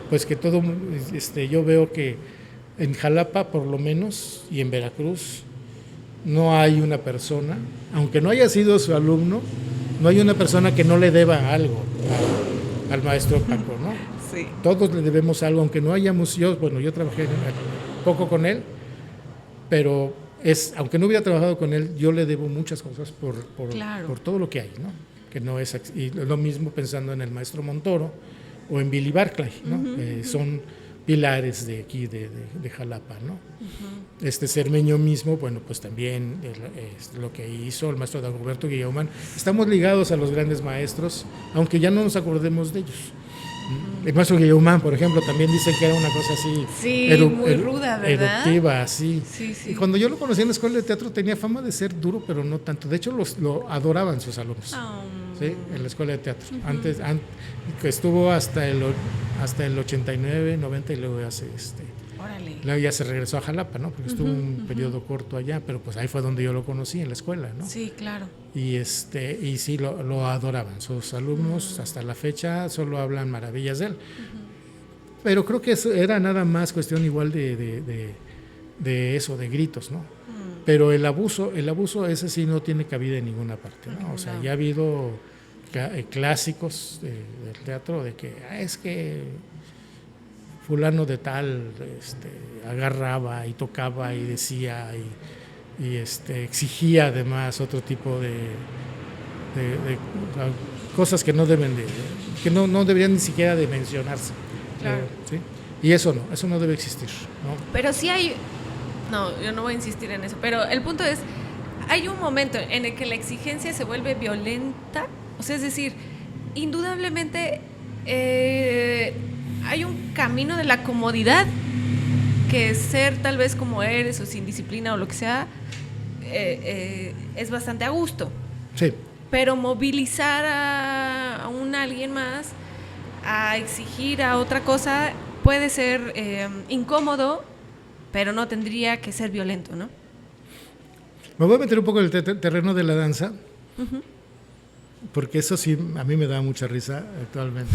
pues que todo, yo veo que en Jalapa por lo menos y en Veracruz no hay una persona, aunque no haya sido su alumno, no hay una persona que no le deba algo al maestro Paco, ¿no? Sí. Todos le debemos algo, aunque no hayamos, yo trabajé poco con él, pero aunque no hubiera trabajado con él, yo le debo muchas cosas por todo lo que hay, ¿no? Que no es, y lo mismo pensando en el maestro Montoro o en Billy Barclay, ¿no? Son pilares de aquí, de Jalapa, ¿no? Cermeño mismo, bueno, pues también lo que hizo el maestro Dagoberto Guillauman. Estamos ligados a los grandes maestros, aunque ya no nos acordemos de ellos. El maestro Guillaume, por ejemplo, también dicen que era una cosa así. Sí, muy ruda, ¿verdad? Eruptiva, sí. Sí. Y cuando yo lo conocí en la escuela de teatro tenía fama de ser duro, pero no tanto. De hecho, lo adoraban sus alumnos. Sí, en la escuela de teatro. Antes que estuvo hasta el 89, 90 y luego luego ya se regresó a Jalapa, ¿no? Porque estuvo un periodo corto allá, pero pues ahí fue donde yo lo conocí, en la escuela, ¿no? Sí, claro. Y sí lo adoraban. Sus alumnos hasta la fecha solo hablan maravillas de él. Pero creo que eso era nada más cuestión igual de eso, de gritos, ¿no? Pero el abuso ese sí no tiene cabida en ninguna parte, ¿no? O sea, ya ha habido clásicos del teatro de que es que fulano de tal agarraba y tocaba y decía y exigía además otro tipo de cosas que no deben que no deberían ni siquiera de mencionarse. Claro. ¿Sí? Y eso no debe existir, ¿no? Pero sí no, yo no voy a insistir en eso, pero el punto es, hay un momento en el que la exigencia se vuelve violenta, o sea, es decir, indudablemente hay un camino de la comodidad que ser tal vez como eres o sin disciplina o lo que sea es bastante a gusto. Sí. Pero movilizar a alguien más a exigir a otra cosa puede ser incómodo, pero no tendría que ser violento, ¿no? Me voy a meter un poco en el terreno de la danza, porque eso sí a mí me da mucha risa actualmente.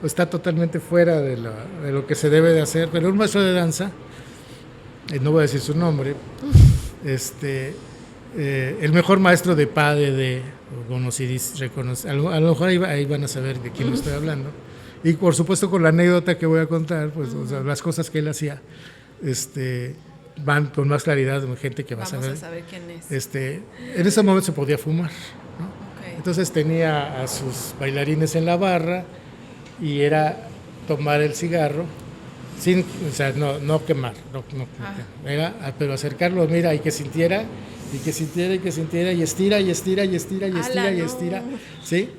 Está totalmente fuera de lo que se debe de hacer, pero un maestro de danza, no voy a decir su nombre, el mejor maestro de PADD, a lo mejor ahí van a saber de quién estoy hablando, y por supuesto con la anécdota que voy a contar, pues o sea, las cosas que él hacía, van con más claridad de gente que va a saber quién es. En ese momento se podía fumar, ¿no? Okay. Entonces tenía a sus bailarines en la barra y era tomar el cigarro sin, o sea, no quemar, era, pero acercarlo, mira, y que sintiera, y estira, y estira, ¿sí?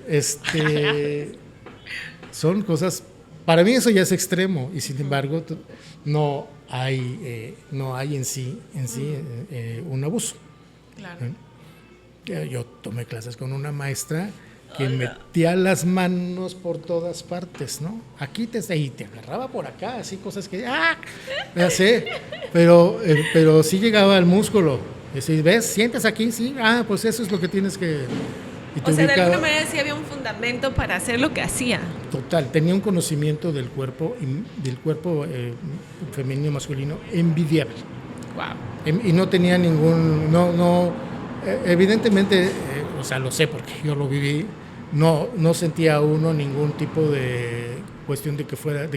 Son cosas, para mí eso ya es extremo, y sin embargo no hay en sí un abuso. Claro. Yo tomé clases con una maestra que metía las manos por todas partes, ¿no? Aquí y te agarraba por acá, así cosas que ya sé, pero sí llegaba al músculo. Si ves, sientes aquí, sí, pues eso es lo que tienes que. O sea, de alguna manera sí había un fundamento para hacer lo que hacía. Total, tenía un conocimiento del cuerpo femenino masculino envidiable. Wow. Y no tenía evidentemente, o sea, lo sé porque yo lo viví, no sentía uno ningún tipo de cuestión de que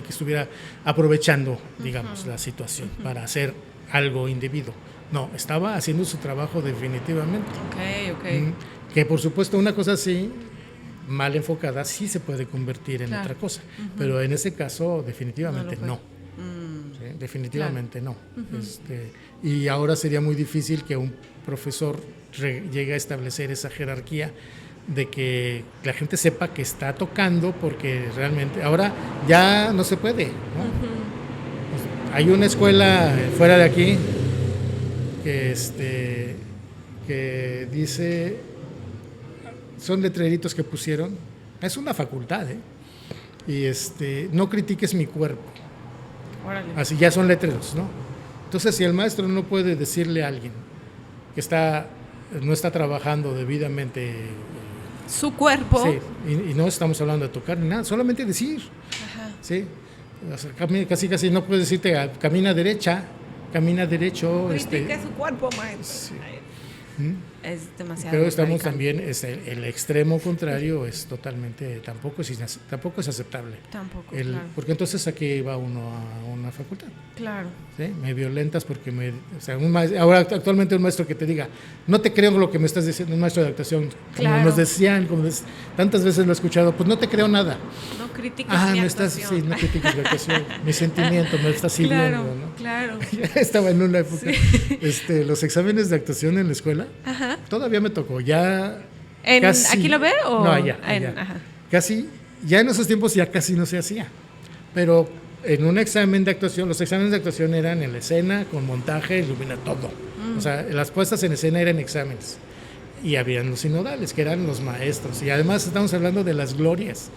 estuviera aprovechando, digamos, la situación para hacer algo indebido. No, estaba haciendo su trabajo definitivamente. Okay. Que por supuesto una cosa así, mal enfocada, sí se puede convertir en otra cosa, pero en ese caso definitivamente no. ¿Sí? Definitivamente no. Y ahora sería muy difícil que un profesor llegue a establecer esa jerarquía de que la gente sepa que está tocando, porque realmente ahora ya no se puede, ¿no? Hay una escuela fuera de aquí que dice, son letreritos que pusieron, es una facultad, y no critiques mi cuerpo. Órale. Así ya son letreros, ¿no? Entonces, si el maestro no puede decirle a alguien que no está trabajando debidamente su cuerpo, sí, y no estamos hablando de tocar ni nada, solamente decir, sí, o sea, casi no puedes decirte camina derecha, camina derecho. Critica su cuerpo, maestro. Sí. Es demasiado. Pero estamos también, el extremo contrario es totalmente, tampoco es aceptable. Tampoco, claro. Porque entonces aquí va uno a una facultad. Claro. ¿Sí? Me violentas porque ahora actualmente un maestro que te diga, no te creo lo que me estás diciendo, un maestro de actuación, claro. Como nos decían, tantas veces lo he escuchado, pues no te creo nada. No critiques mi actuación. Sí, no critiques mi actuación, mi sentimiento, me estás hiriendo, ¿no? Claro. Estaba en una época, los exámenes de actuación en la escuela, todavía me tocó, ya casi, ¿aquí lo ve o? No, allá. Casi Ya en esos tiempos ya casi no se hacía, pero en un examen de actuación, los exámenes de actuación eran en la escena, con montaje, ilumina todo. O sea, las puestas en escena eran exámenes. Y habían los sinodales, que eran los maestros. Y además estamos hablando de las glorias,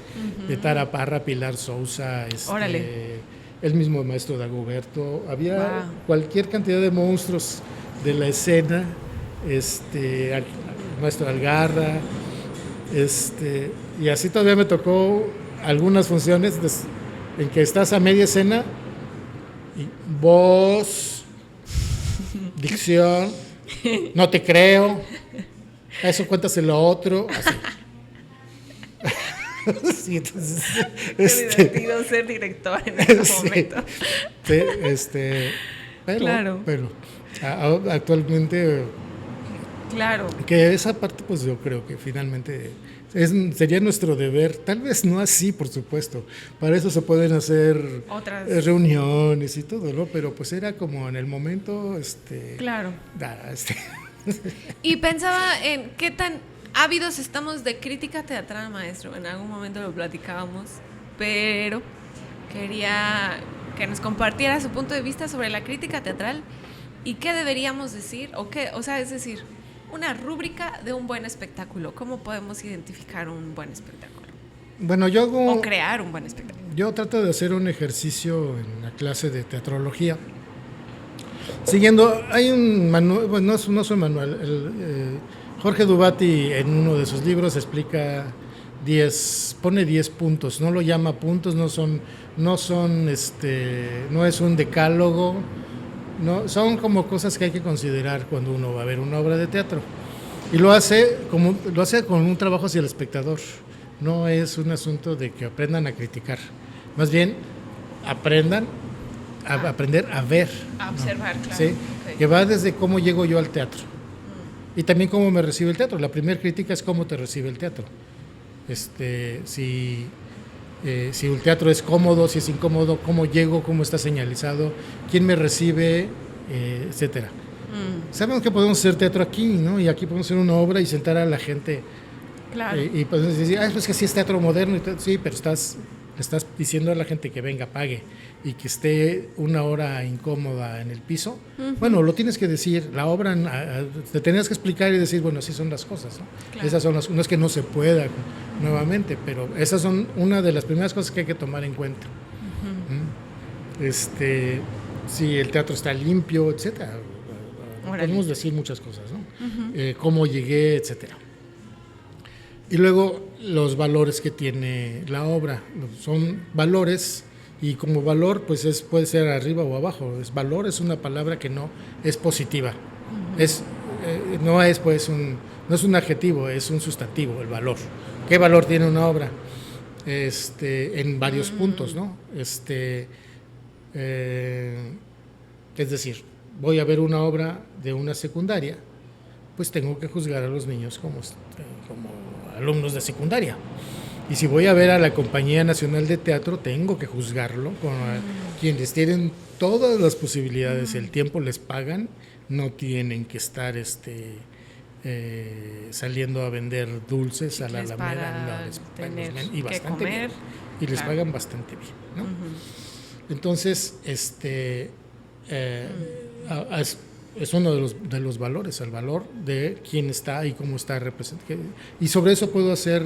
de Tara Parra, Pilar Sousa, el mismo maestro Dagoberto. Había cualquier cantidad de monstruos de la escena, el maestro Algarra, y así todavía me tocó algunas funciones en que estás a media escena y voz, dicción, no te creo, eso cuéntaselo a otro, así. Sí, entonces, Qué divertido ser director en ese momento. Pero actualmente, claro, que esa parte, pues yo creo que finalmente sería nuestro deber, tal vez no así, por supuesto, para eso se pueden hacer otras reuniones y todo, ¿no? Pero pues era como en el momento, claro. Y pensaba en qué tan ávidos estamos de crítica teatral, maestro. En algún momento lo platicábamos, pero quería que nos compartiera su punto de vista sobre la crítica teatral y qué deberíamos decir, es decir, una rúbrica de un buen espectáculo. ¿Cómo podemos identificar un buen espectáculo? Bueno, o crear un buen espectáculo. Yo trato de hacer un ejercicio en la clase de teatrología. Siguiendo, hay un manual, bueno, no es un manual, Jorge Dubati en uno de sus libros explica pone 10 puntos, no lo llama puntos, no es un decálogo, no, son como cosas que hay que considerar cuando uno va a ver una obra de teatro. Y lo hace con un trabajo hacia el espectador, no es un asunto de que aprendan a criticar, más bien aprender a ver. A observar, ¿no? claro. ¿Sí? Okay. Que va desde cómo llego yo al teatro. Y también cómo me recibe el teatro. La primera crítica es cómo te recibe el teatro. Si el teatro es cómodo, si es incómodo, cómo llego, cómo está señalizado, quién me recibe, etcétera. Sabemos que podemos hacer teatro aquí, ¿no? Y aquí podemos hacer una obra y sentar a la gente. Claro. Y podemos decir, pues que sí es teatro moderno. Sí, pero estás diciendo a la gente que venga, pague y que esté una hora incómoda en el piso. Bueno, lo tienes que decir, la obra te tenías que explicar y decir, bueno, así son las cosas, ¿no? Claro. Esas son no es que no se pueda nuevamente, pero esas son una de las primeras cosas que hay que tomar en cuenta. Si el teatro está limpio, etcétera. Podemos decir muchas cosas, ¿no? Cómo llegué, etcétera. Y luego los valores que tiene la obra, son valores y como valor pues puede ser arriba o abajo. Valor es una palabra que no es positiva, no es un adjetivo, es un sustantivo, el valor. ¿Qué valor tiene una obra? En varios puntos, ¿no? Es decir, voy a ver una obra de una secundaria, pues tengo que juzgar a los niños como alumnos de secundaria. Y si voy a ver a la Compañía Nacional de Teatro, tengo que juzgarlo con quienes tienen todas las posibilidades, el tiempo les pagan, no tienen que estar saliendo a vender dulces a la Alameda, y bastante bien, y les pagan bastante bien, ¿no? Entonces, es uno de los valores, el valor de quién está y cómo está representado. Y sobre eso puedo hacer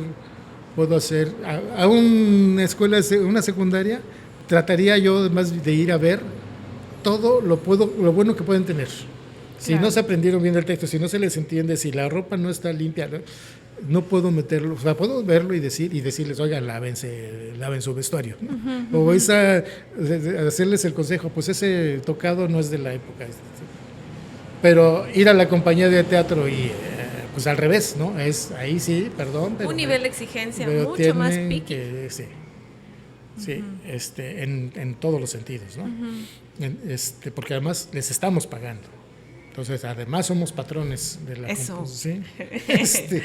a una escuela, una secundaria, trataría yo más de ir a ver todo lo bueno que pueden tener. Si no se aprendieron bien el texto, si no se les entiende, si la ropa no está limpia, no puedo meterlo, o sea, puedo verlo y decirles, oigan, laven su vestuario, ¿no? O hacerles el consejo, pues ese tocado no es de la época. Pero ir a la compañía de teatro y pues al revés, ¿no? Ahí sí, perdón. Un nivel de exigencia mucho más picky. Sí, en todos los sentidos, ¿no? Porque además les estamos pagando. Entonces, además somos patrones de la composición. ¿Sí?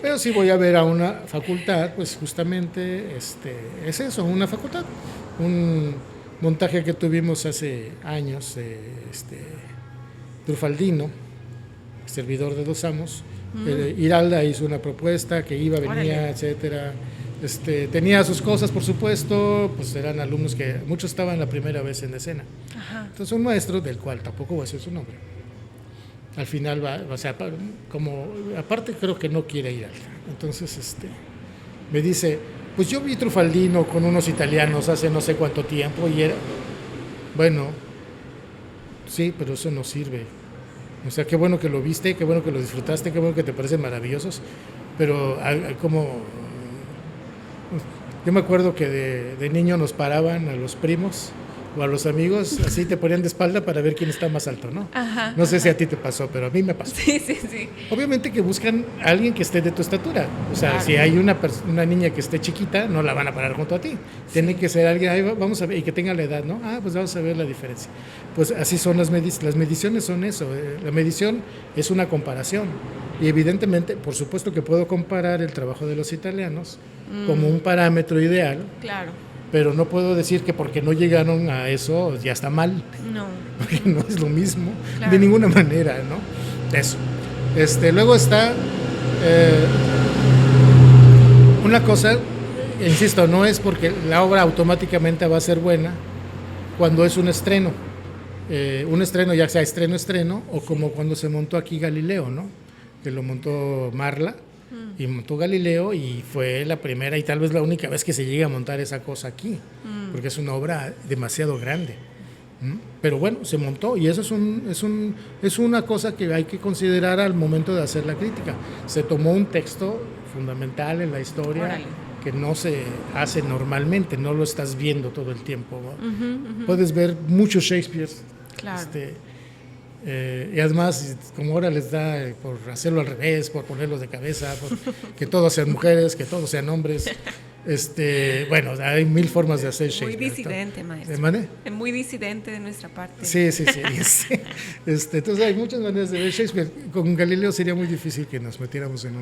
Pero si voy a ver a una facultad, pues justamente es eso, una facultad. Un montaje que tuvimos hace años, Trufaldino, servidor de Dos Amos. Iralda hizo una propuesta que venía, etcétera. Tenía sus cosas, por supuesto, pues eran alumnos que muchos estaban la primera vez en escena. Ajá. Entonces un maestro, del cual tampoco voy a decir su nombre, al final o sea, como, aparte creo que no quiere ir. Entonces me dice, pues yo vi Trufaldino con unos italianos hace no sé cuánto tiempo y era, bueno, sí, pero eso no sirve. O sea, qué bueno que lo viste, qué bueno que lo disfrutaste, qué bueno que te parecen maravillosos, pero como... Yo me acuerdo que de niño nos paraban a los primos o a los amigos, así te ponían de espalda para ver quién está más alto, ¿no? Ajá, no sé si a ti te pasó, pero a mí me pasó. Sí. Obviamente que buscan a alguien que esté de tu estatura. O sea, Claro. si hay una niña que esté chiquita, no la van a parar junto a ti. Tiene que ser alguien, ahí vamos a ver, y que tenga la edad, ¿no? Pues vamos a ver la diferencia. Pues así son las mediciones, son eso. La medición es una comparación. Y evidentemente, por supuesto que puedo comparar el trabajo de los italianos como un parámetro ideal, Claro. pero no puedo decir que porque no llegaron a eso ya está mal, No. porque no es lo mismo, Claro. de ninguna manera, ¿no? Eso. Luego está una cosa, insisto, no es porque la obra automáticamente va a ser buena cuando es un estreno, ya sea estreno, o como cuando se montó aquí Galileo, ¿no? Que lo montó Marla, y montó Galileo, y fue la primera y tal vez la única vez que se llega a montar esa cosa aquí, porque es una obra demasiado grande. Pero bueno, se montó, y eso es una cosa que hay que considerar al momento de hacer la crítica. Se tomó un texto fundamental en la historia. Órale. Que no se hace normalmente, no lo estás viendo todo el tiempo, ¿no? Puedes ver muchos Shakespeare, Claro. y además, como ahora les da por hacerlo al revés, por ponerlos de cabeza, por que todos sean mujeres, que todos sean hombres, bueno, hay mil formas de hacer Muy Shakespeare. disidente, maestro. ¿De manera? Es muy disidente de nuestra parte. Sí. Entonces hay muchas maneras de ver Shakespeare. Con Galileo sería muy difícil que nos metiéramos en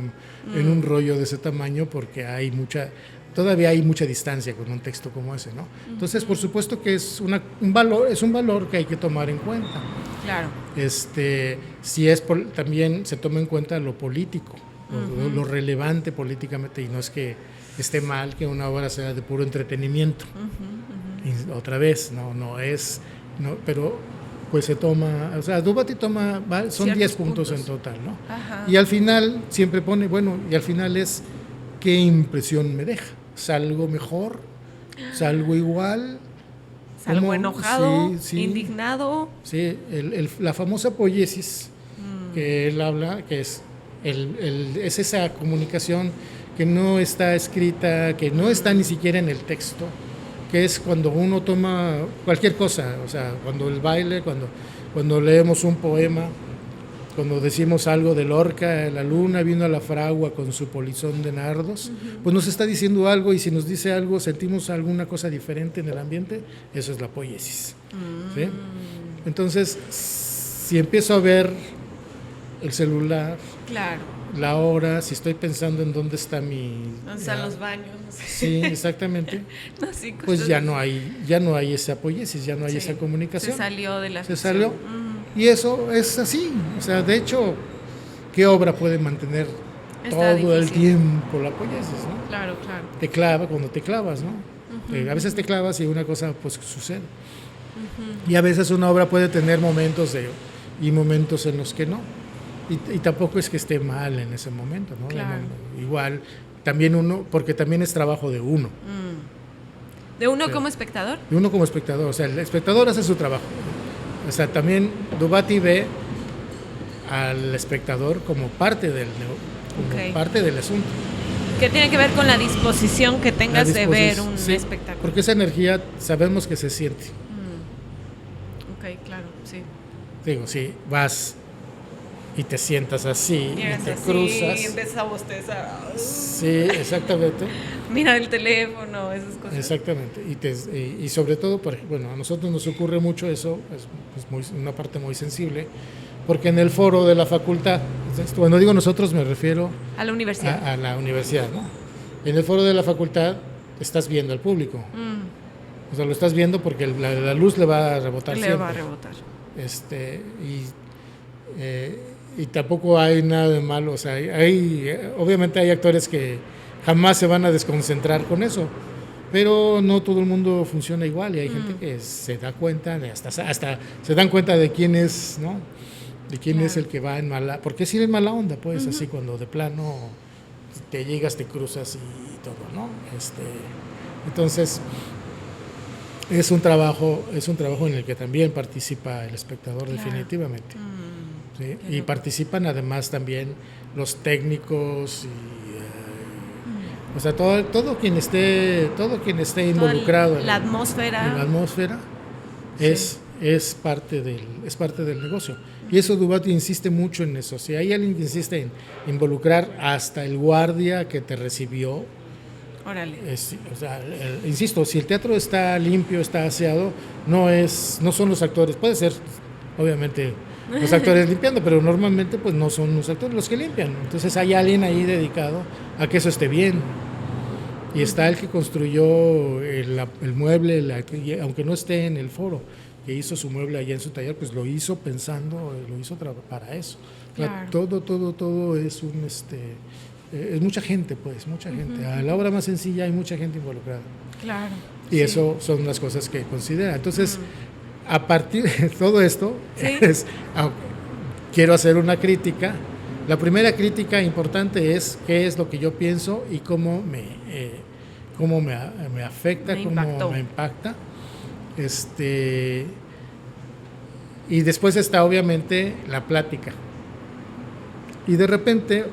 un rollo de ese tamaño, porque todavía hay mucha distancia con un texto como ese, ¿no? Entonces, por supuesto que es un valor que hay que tomar en cuenta. Claro. Si también se toma en cuenta lo político, lo relevante políticamente, y no es que esté mal que una obra sea de puro entretenimiento. Y otra vez, pero pues se toma, o sea, Dubati son 10 puntos en total, ¿no? Ajá. Y al final siempre pone, y al final es qué impresión me deja. ¿Salgo mejor? ¿Salgo igual? Salgo ¿Cómo? enojado, Sí. indignado. Sí, la famosa poiesis que él habla, que es esa comunicación que no está escrita, que no está ni siquiera en el texto, que es cuando uno toma cualquier cosa, o sea, cuando el baile, cuando leemos un poema, cuando decimos algo de Lorca, la luna vino a la fragua con su polizón de nardos, pues nos está diciendo algo, y si nos dice algo, sentimos alguna cosa diferente en el ambiente, eso es la poiesis. ¿Sí? Entonces, si empiezo a ver el celular, Claro. la hora, si estoy pensando en dónde está ¿Dónde están los baños? No sé. Sí, exactamente. No, sí, Pues cosas ya así. no hay esa poiesis, ya no hay Sí. esa comunicación. Se salió de la Se ficción. salió. Y eso es así. O sea, de hecho, ¿qué obra puede mantener Está todo el difícil. tiempo la poiesis, ¿no? Claro. Cuando te clavas, ¿no? A veces te clavas y una cosa pues sucede. Y a veces una obra puede tener momentos y momentos en los que no. Y tampoco es que esté mal en ese momento, ¿no? Claro. Igual, también porque también es trabajo de uno. ¿De uno Sí. como espectador? De uno como espectador. O sea, el espectador hace su trabajo. O sea, también Dubati ve al espectador como parte del Ok. parte del asunto. ¿Qué tiene que ver con la disposición que tengas de ver un Sí, espectáculo? porque esa energía sabemos que se siente. Ok, claro, sí. Digo, si vas y te sientas así, y Llegas te así, cruzas. empiezas a bostezar. Sí, exactamente. Mira el teléfono, esas cosas. Exactamente. Y sobre todo, bueno, a nosotros nos ocurre mucho eso, es una parte muy sensible, porque en el foro de la facultad, cuando digo nosotros me refiero A la universidad. a la universidad, ¿no? En el foro de la facultad estás viendo al público. O sea, lo estás viendo porque la luz le va a rebotar Le siempre. va a rebotar. Y tampoco hay nada de malo, o sea, obviamente hay actores que jamás se van a desconcentrar con eso. Pero no todo el mundo funciona igual y hay gente que se da cuenta, hasta se dan cuenta de quién es, ¿no? De quién es el que va en mala, porque si en mala onda, pues, así cuando de plano te llegas, te cruzas y todo, ¿no? Entonces es un trabajo en el que también participa el espectador, definitivamente. ¿Sí? Y participan además también los técnicos y o sea, todo quien esté involucrado la atmósfera. en la atmósfera es parte del negocio. Y eso Dubati insiste mucho en eso. Si hay alguien que insiste en involucrar hasta el guardia que te recibió, órale. O sea, insisto, si el teatro está limpio, está aseado, no son los actores, puede ser obviamente los actores limpiando, pero normalmente pues no son los actores los que limpian. Entonces hay alguien ahí dedicado a que eso esté bien. Y está el que construyó el mueble, aunque no esté en el foro, que hizo su mueble allá en su taller, pues lo hizo pensando, para eso. Claro. Todo es es mucha gente, pues, mucha gente. A la obra más sencilla hay mucha gente involucrada. Claro. Y eso son las cosas que considera. Entonces, a partir de todo esto, quiero hacer una crítica. La primera crítica importante es qué es lo que yo pienso y cómo me afecta, cómo me impacta. Y después está obviamente la plática. Y de repente,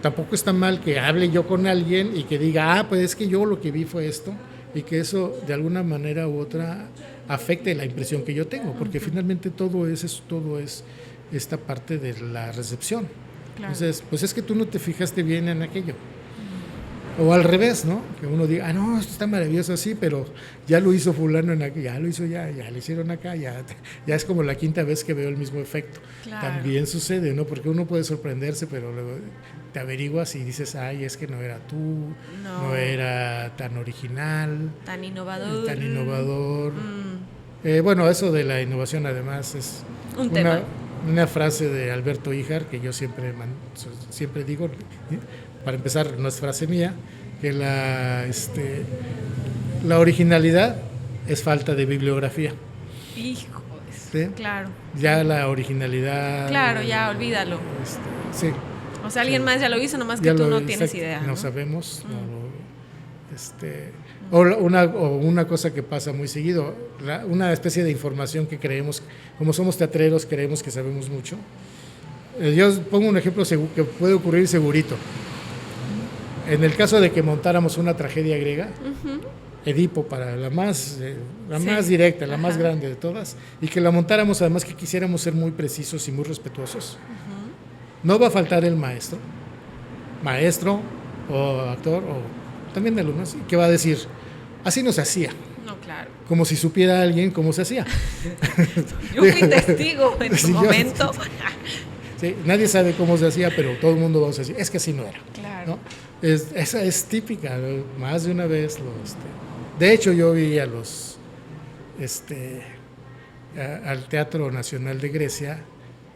tampoco está mal que hable yo con alguien y que diga, pues es que yo lo que vi fue esto, y que eso de alguna manera u otra afecte la impresión que yo tengo, porque finalmente todo es esta parte de la recepción. Claro. Entonces, pues es que tú no te fijaste bien en aquello. O al revés, ¿no? Que uno diga, no, esto está maravilloso así, pero ya lo hizo fulano en aquí, ya lo hizo ya lo hicieron acá, ya es como la quinta vez que veo el mismo efecto. Claro. También sucede, ¿no? Porque uno puede sorprenderse, pero luego te averiguas y dices, ay, es que no era tú, no era tan original, tan innovador. Bueno, eso de la innovación además es una frase de Alberto Híjar que yo siempre digo. Para empezar, no es frase mía, que la originalidad es falta de bibliografía. Hijos, ¿sí? Claro. Ya la originalidad... Claro, ya olvídalo. Sí. O sea, alguien más ya lo hizo, nomás que tú no tienes idea. No sabemos. O una cosa que pasa muy seguido, una especie de información que creemos, como somos teatreros, creemos que sabemos mucho. Yo pongo un ejemplo que puede ocurrir segurito. En el caso de que montáramos una tragedia griega, Edipo, para la más directa, la más grande de todas, y que la montáramos, además que quisiéramos ser muy precisos y muy respetuosos, no va a faltar el maestro o actor, o también alumnos, que va a decir, así no se hacía. No, claro. Como si supiera alguien cómo se hacía. Yo fui testigo en su momento. Sí, nadie sabe cómo se hacía, pero todo el mundo va a decir, es que así no era. Claro. ¿No? Esa es típica, ¿no? Más de una vez. De hecho, yo vi al Teatro Nacional de Grecia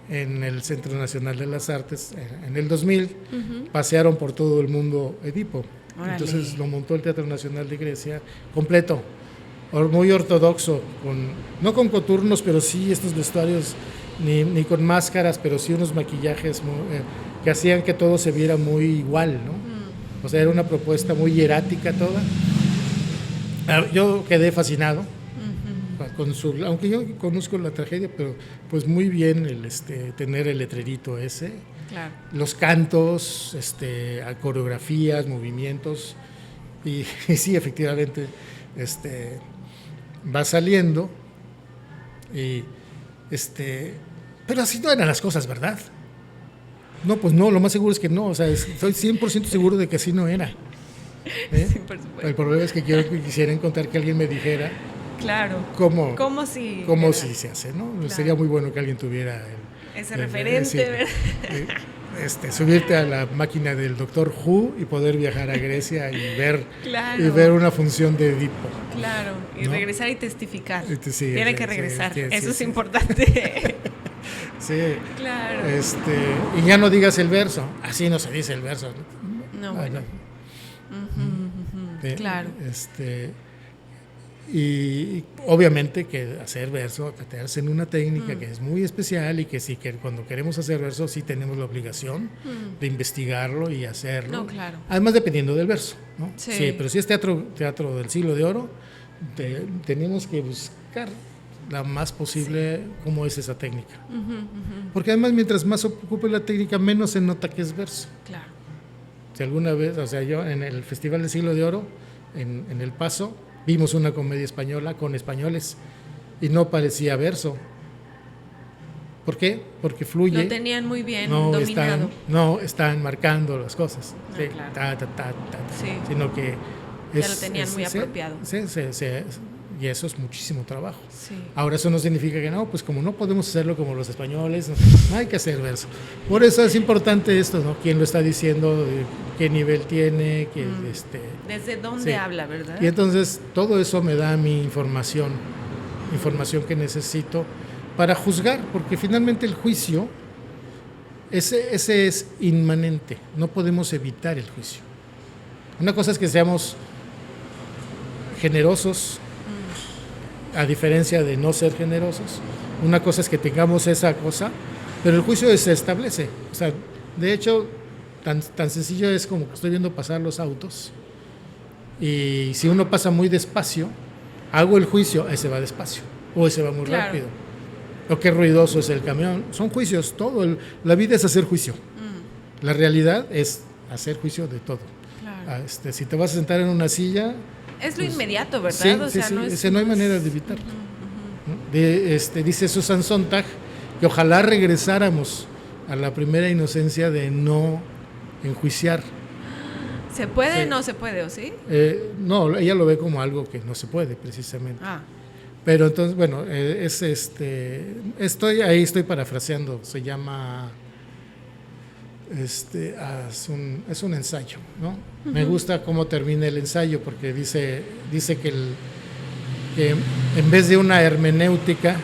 en el Centro Nacional de las Artes en el 2000. Pasearon por todo el mundo Edipo. Órale. Entonces lo montó el Teatro Nacional de Grecia completo, muy ortodoxo, no con coturnos, pero sí estos vestuarios, ni con máscaras, pero sí unos maquillajes que hacían que todo se viera muy igual, ¿no? O sea, era una propuesta muy hierática toda. Yo quedé fascinado, aunque yo conozco la tragedia, pero pues muy bien tener el letrerito ese, claro. Los cantos, coreografías, movimientos, y sí, efectivamente, va saliendo, y pero así no eran las cosas, ¿verdad? No, pues no, lo más seguro es que no, o sea, estoy 100% seguro de que así no era. Sí, por supuesto. El problema es que quisiera encontrar que alguien me dijera, claro, cómo sí se hace, ¿no? Claro. Sería muy bueno que alguien tuviera ese referente, ¿verdad? Subirte a la máquina del Doctor Who y poder viajar a Grecia y ver una función de Edipo. Claro, y ¿no? Regresar y testificar. Sí, tiene que regresar, eso es importante. Sí. Claro. Y ya no digas el verso, así no se dice el verso. No, bueno. Claro. Y obviamente que hacer verso, meterse en una técnica que es muy especial y que sí, que cuando queremos hacer verso sí tenemos la obligación de investigarlo y hacerlo. No, claro. Además dependiendo del verso, ¿no? Sí. Pero si es teatro del siglo de oro, tenemos que buscar la más posible cómo es esa técnica. Porque además mientras más ocupe la técnica, menos se nota que es verso. Claro. Si alguna vez, o sea, yo en el Festival del Siglo de Oro, en El Paso, vimos una comedia española con españoles y no parecía verso. ¿Por qué? Porque fluye. Lo tenían muy bien dominado. Están marcando las cosas. Sí, claro. Sí. Sino que ya lo tenían muy apropiado. Y eso es muchísimo trabajo. Sí. Ahora eso no significa que no, pues como no podemos hacerlo como los españoles, no hay que hacer verso. Por eso es importante esto, ¿no? ¿Quién lo está diciendo? ¿Qué nivel tiene? ¿Desde dónde habla, verdad? Y entonces todo eso me da mi información que necesito para juzgar, porque finalmente el juicio, ese es inmanente, no podemos evitar el juicio. Una cosa es que seamos generosos, a diferencia de no ser generosos. Una cosa es que tengamos esa cosa, pero el juicio se establece. O sea, de hecho, tan sencillo es como que estoy viendo pasar los autos y si uno pasa muy despacio, hago el juicio, ese va despacio o ese va muy rápido. O qué ruidoso es el camión. Son juicios, todo. La vida es hacer juicio. La realidad es hacer juicio de todo. Claro. Si te vas a sentar en una silla... Es lo inmediato, ¿verdad? Sí, o sea, sí, no es, no hay manera de evitarlo. Dice Susan Sontag que ojalá regresáramos a la primera inocencia de no enjuiciar. ¿Se puede? Sí. ¿No se puede, o sí? No, ella lo ve como algo que no se puede, precisamente. Pero entonces, bueno, estoy parafraseando, se llama... es un ensayo, ¿no? Me gusta cómo termina el ensayo porque dice que en vez de una hermenéutica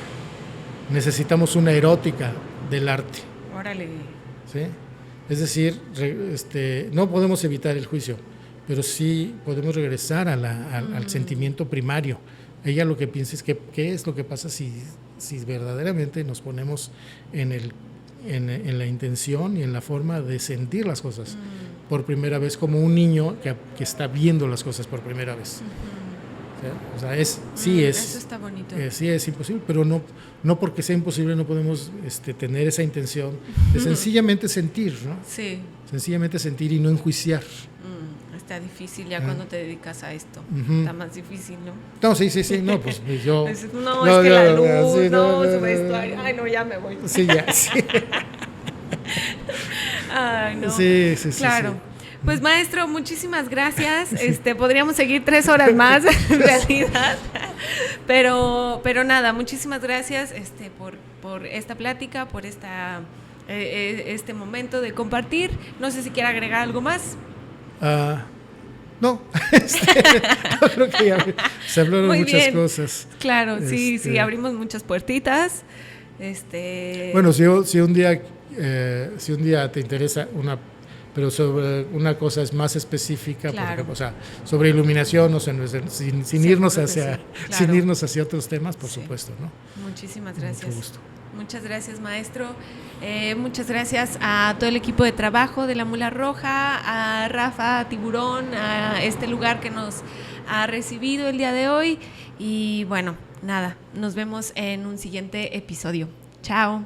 necesitamos una erótica del arte. Órale. ¿Sí? Es decir, no podemos evitar el juicio, pero sí podemos regresar al sentimiento primario. Ella lo que piensa es que qué es lo que pasa si verdaderamente nos ponemos en la intención y en la forma de sentir las cosas por primera vez, como un niño que está viendo las cosas por primera vez. O sea, eso está bonito. Sí es imposible, pero no porque sea imposible no podemos tener esa intención de sencillamente sentir, ¿no? Sí. Sencillamente sentir y no enjuiciar. Está difícil ya cuando te dedicas a esto. Está más difícil, ¿no? No, sí. No, pues yo... es que la luz, su vestuario. Ay, no, ya me voy. Sí, ya, sí. Ay, no. Sí. Claro. Sí. Pues maestro, muchísimas gracias. Podríamos seguir 3 horas más en realidad. Pero nada, muchísimas gracias por esta plática, por este momento de compartir. No sé si quiere agregar algo más. No, yo creo que ya se hablaron muy muchas bien. Cosas. Claro, sí, abrimos muchas puertitas. Bueno, si un día te interesa pero sobre una cosa es más específica, claro. Por ejemplo, o sea, sobre iluminación, o sea, sin irnos hacia otros temas, por supuesto, ¿no? Muchísimas gracias. Mucho gusto. Muchas gracias, maestro. Muchas gracias a todo el equipo de trabajo de La Mula Roja, a Rafa, a Tiburón, a este lugar que nos ha recibido el día de hoy. Y bueno, nada, nos vemos en un siguiente episodio. Chao.